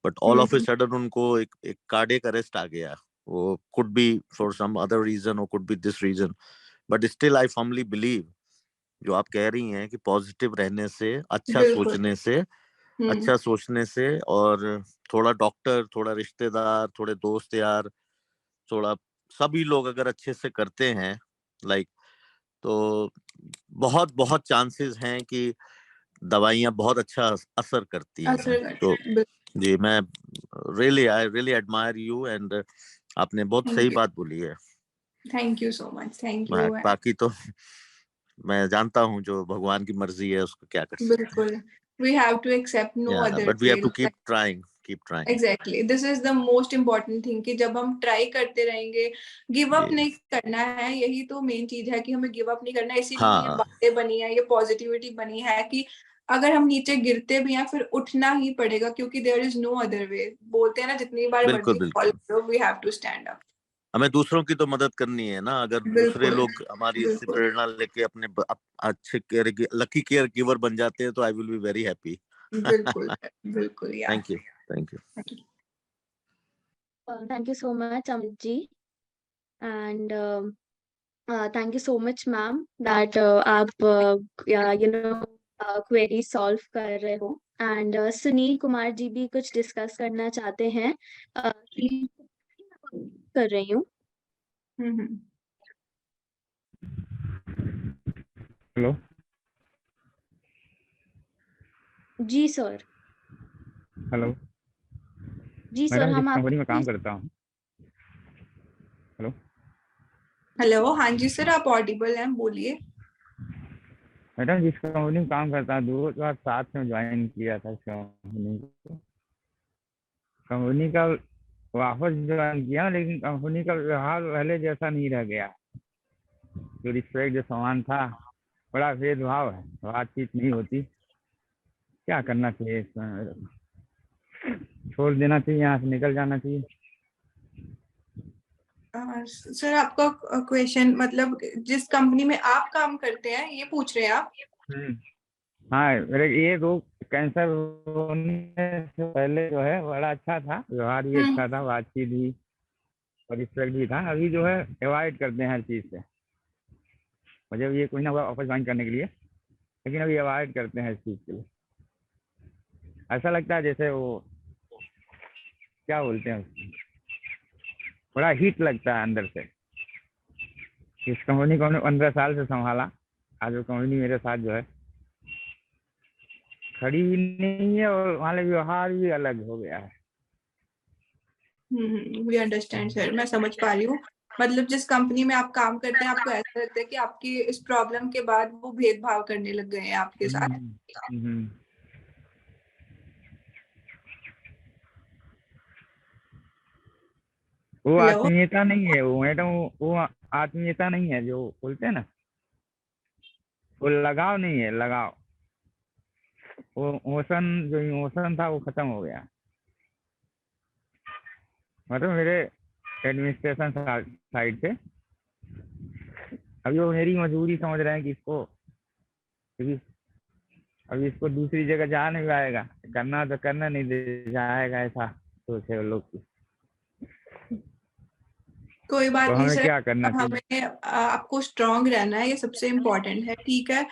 but all of a sudden उनको एक कार्डियक अरेस्ट आ गया। वो could be for some other reason or could be this reason, but still I firmly believe जो आप कह रही हैं कि पॉजिटिव रहने से, बिल्कुल। अच्छा सोचने से, और थोड़ा डॉक्टर, थोड़ा रिश्तेदार, थोड़े दोस्त यार, थोड़ा सभी लोग अगर अच्छे से करते हैं लाइक, तो बहुत बहुत चांसेस हैं कि दवाइयाँ बहुत अच्छा असर करती हैं। असर करते तो हैं, बिल्कुल। जी, मैं I really admire you, and आपने बहुत सही थैंक यू, बात बोली है। Thank you so much, thank you. बाकी तो मैं जानता हूँ जो भगवान की मर्जी है उसको क्या कर सकते हैं। बिल्कुल, we have to accept no या other but we have to way. Keep trying. Exactly, this is the most important thing कि जब हम ट्राई करते रहेंगे, गिव अप जी नहीं करना है। यही तो मेन चीज है कि हमें गिव अप नहीं करना है। इसीलिए ये हाँ, बातें बनी है, ये पॉजिटिविटी बनी है कि अगर हम नीचे गिरते भी हैं फिर उठना ही पड़ेगा, क्योंकि there is no other way. बोलते हैं ना, जितनी बार बिल्कुल मर्जी फॉल बिल्कुल। करो, we have to stand up. हमें दूसरों की तो मदद करनी है ना, अगर दूसरे बिल्कुल, लोग हमारी इससे बिल्कुल, प्रेरणा लेके अपने अच्छे लकी केयर गिवर बन जाते हैं तो I will be very happy. बिल्कुल, बिल्कुल, या। Thank you, thank you. Thank you so much, Amit ji. And thank you so much, ma'am, that आप query solve कर रहे हो. And सुनील कुमार जी भी कुछ डिस्कस करना चाहते हैं. कर रही हूँ. हेलो जी सर. हेलो जी सर, मैडम, जिस हम कंपनी में काम आपको करता हूँ। हेलो हेलो, हाँ जी सर, आप ऑडिबल हैं, बोलिए। मैडम, जिस कंपनी में काम करता हूँ 2007 में ज्वाइन किया था इस कंपनी को। कंपनी का वापस ज्वाइन किया, लेकिन कंपनी का व्यवहार पहले जैसा नहीं रह गया। जो रिस्पेक्ट, जो सामान था, बड़ा भेदभाव है, बातचीत नहीं होती। क्या करना चाहिए इसमें मेरे को? छोड़ देना चाहिए, यहाँ से निकल जाना चाहिए? सर, आपका क्वेश्चन मतलब जिस कंपनी में आप काम करते हैं ये पूछ रहे हैं आप? हाँ, मेरे ये रोग कैंसर होने से पहले जो है बड़ा अच्छा था, व्यवहार भी अच्छा था, बातचीत भी और रिस्पेक्ट भी था। अभी जो है अवॉइड करते हैं हर चीज़ से। मुझे भी ये कोई ना हुआ वापस ज्वाइन करने के लिए, लेकिन अभी अवॉइड करते हैं इस चीज़ के लिए। ऐसा लगता है जैसे वो क्या बोलते हैं उसको, बड़ा हीट लगता है अंदर से। इस कंपनी को हमने 15 साल से संभाला, आज वो कंपनी मेरे साथ जो है खड़ी भी नहीं है, और वहाँ व्यवहार भी अलग हो गया है। वी अंडरस्टैंड सर, मैं समझ पा रही हूँ। मतलब जिस कंपनी में आप काम करते हैं, आपको ऐसा लगता है कि आपकी इस प्रॉब्लम के बाद वो भेदभाव करने लग गए हैं आपके साथ। वो हेलो। आत्मीयता नहीं है, वो मैडम, वो आत्मीयता नहीं है जो बोलते हैं ना, वो लगाव नहीं है, लगाव। वो जो इमोशन था वो खत्म हो गया। मतलब मेरे एडमिनिस्ट्रेशन साइड से अभी वो मेरी मजबूरी समझ रहे हैं कि इसको, क्योंकि अभी इसको दूसरी जगह जा नहीं पाएगा, करना तो करना नहीं दे जाएगा, ऐसा सोचे वो लोग। कोई बात तो नहीं हमें सर, क्या करना चाहिए? हमें आपको स्ट्रांग रहना है, ये सबसे इम्पोर्टेंट है, ठीक है।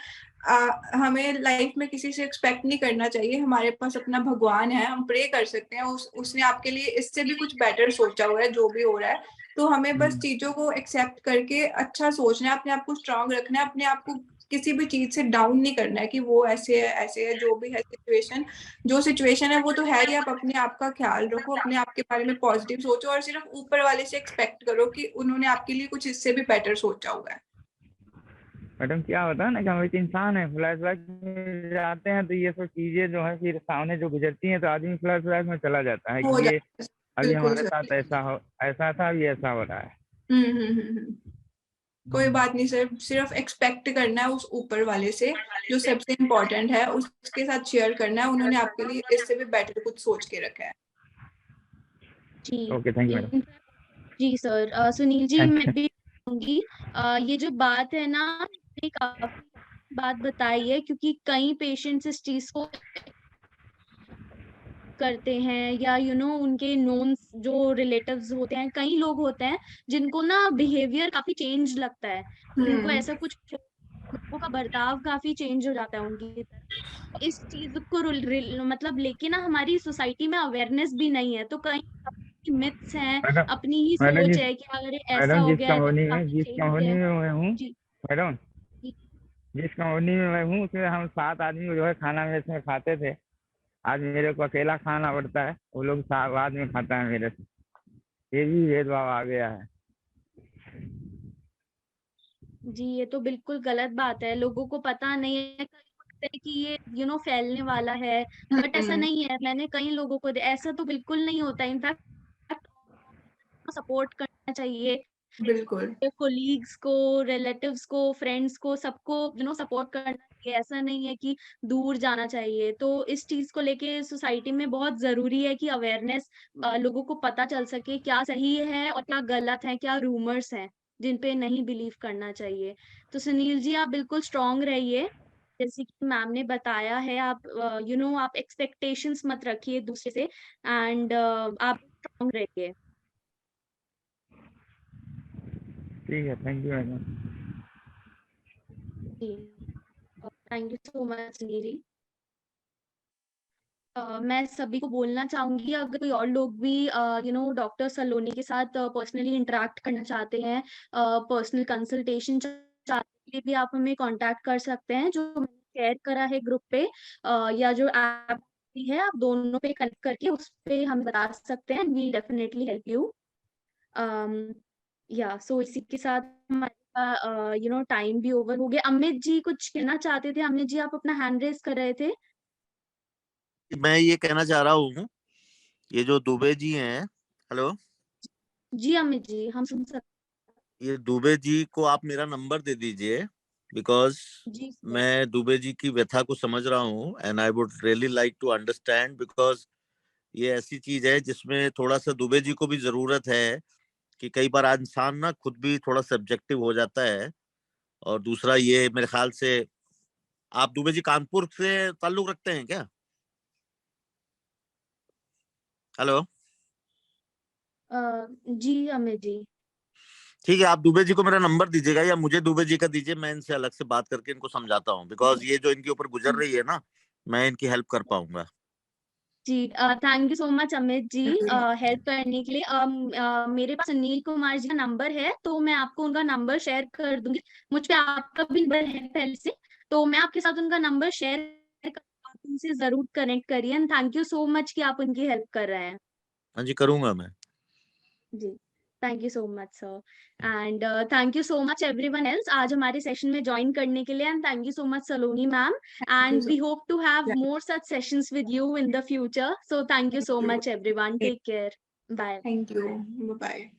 हमें लाइफ में किसी से एक्सपेक्ट नहीं करना चाहिए। हमारे पास अपना भगवान है, हम प्रे कर सकते हैं, उसने आपके लिए इससे भी कुछ बेटर सोचा हुआ है जो भी हो रहा है। तो हमें बस चीजों को एक्सेप्ट करके अच्छा सोचना है, अपने आप को स्ट्रांग रखना है, अपने आप को किसी भी चीज से डाउन नहीं करना है कि वो ऐसे है ऐसे है। जो भी है सिचुएशन, जो सिचुएशन है वो तो है ही। आप अपने आप का ख्याल रखो, अपने आप के बारे में पॉजिटिव सोचो, और सिर्फ ऊपर वाले से एक्सपेक्ट करो कि उन्होंने आपके लिए कुछ इससे भी बेटर सोचा हुआ है। मैडम, क्या होता है ना कि हम एक इंसान है, फ्लैशबैक में जाते हैं तो ये सब चीजें जो है फिर सामने जो गुजरती हैं तो आदमी फ्लैशबैक में चला जाता है हो कि ये जाता है। अभी बिल्कुल हमारे साथ सर। ऐसा था, अभी ऐसा हो रहा है। कोई बात नहीं सर, सिर्फ एक्सपेक्ट करना है उस ऊपर वाले से, जो सबसे इम्पोर्टेंट है, उसके साथ शेयर करना है। उन्होंने आपके लिए इससे भी बेटर कुछ सोच के रखा है। जी. Okay, thank you madam. जी सर, सुनील जी, मैं भी कहूंगी, ये जो बात है ना, ये काफी बात बताई है, क्योंकि कई पेशेंट्स इस चीज को करते हैं, या उनके नोन्स जो रिलेटिव्स होते हैं, कई लोग होते हैं जिनको ना बिहेवियर काफी चेंज लगता है, जिनको ऐसा कुछ लोगों का बर्ताव काफी चेंज हो जाता है उनकी तरफ। इस चीज को मतलब लेके ना हमारी सोसाइटी में अवेयरनेस भी नहीं है, तो कई मिथ्स हैं, मैडम अपनी ही मैडम सोच जिस है कि अगर ये ऐसा मैडम हो गया है तो काफी जिस चेंज कंपनी है। में मैं हूँ, जी मैडम जी जिस कंपनी में मैं हूँ उसमें हम 7 आदमी जो है खाना मेस में खाते थे। आज मेरे को अकेला खाना पड़ता है, वो लोग बाद में खाता है मेरे से। ये भी भेदभाव आ गया है। जी, ये तो बिल्कुल गलत बात है, लोगों को पता नहीं है, कई लोग कहते हैं कि ये फैलने वाला है, बट ऐसा नहीं है। मैंने कई लोगों को ऐसा तो बिल्कुल नहीं होता, इनफैक्ट सपोर्ट करना चाहिए, बिल्कुल। कोलीग्स को, रिलेटिव्स को, फ्रेंड्स को, सबको सपोर्ट करना चाहिए। ऐसा नहीं है कि दूर जाना चाहिए। तो इस चीज को लेके सोसाइटी में बहुत जरूरी है कि अवेयरनेस, लोगों को पता चल सके क्या सही है और क्या गलत है, क्या रूमर्स हैं जिन पे नहीं बिलीव करना चाहिए। तो सुनील जी, आप बिल्कुल स्ट्रांग रहिए, जैसे कि मैम ने बताया है। आप आप एक्सपेक्टेशंस मत रखिए दूसरे से, एंड आप स्ट्रांग रहिए। ठीक है, थैंक यू मैडम। जी, thank you so much Sunil ji. मैं सभी को बोलना चाहूंगी, अगर कोई और लोग भी डॉक्टर सलोनी के साथ पर्सनली इंटरेक्ट करना चाहते हैं, पर्सनल कंसल्टेशन चाहते हैं, भी आप हमें कांटेक्ट कर सकते हैं, जो मैंने शेयर करा है ग्रुप पे, या जो ऐप है, आप दोनों पे कनेक्ट करके उस पे हम बता सकते हैं। We definitely help you. या सो इसी के साथ हमारा टाइम भी ओवर हो गया। अमित जी कुछ कहना चाहते थे? अमित जी, आप अपना हैंड रेस कर रहे थे। मैं ये कहना चाह रहा हूँ, ये जो दुबे जी हैं, हेलो, जी अमित जी, हम सुन सकते। ये दुबे जी को आप मेरा नंबर दे दीजिए, बिकॉज जी सर। मैं दुबे जी की व्यथा को समझ रहा हूँ, and I would really like to understand, because ये ऐसी चीज है जिसमें थोड़ा सा दुबे जी को भी जरूरत है कि कई बार इंसान ना खुद भी थोड़ा सब्जेक्टिव हो जाता है। और दूसरा ये मेरे ख्याल से, आप दुबे जी कानपुर से ताल्लुक रखते हैं क्या? हेलो, जी अमित जी। ठीक है, आप दुबे जी को मेरा नंबर दीजिएगा या मुझे दुबे जी का दीजिए, मैं इनसे अलग से बात करके इनको समझाता हूँ, बिकॉज ये जो इनके ऊपर गुजर रही है ना, मैं इनकी हेल्प कर पाऊंगा। जी, thank you so much Amit ji, help करने के लिए। मेरे पास सुनील कुमार जी का नंबर है, तो मैं आपको उनका नंबर शेयर कर दूंगी। मुझ पे आपका भी नंबर है पहले से, तो मैं आपके साथ उनका नंबर शेयर कर, आप उनसे जरूर कनेक्ट करिए। And thank you so much कि आप उनकी हेल्प कर रहे हैं। हाँ जी, करूंगा मैं। जी, thank you so much sir, and thank you so much everyone else आज हमारे सेशन में ज्वाइन करने के लिए। And thank you so much Saloni ma'am, and we hope to have more such sessions with you in the future. So thank you so much everyone, take care, bye. Thank you, bye.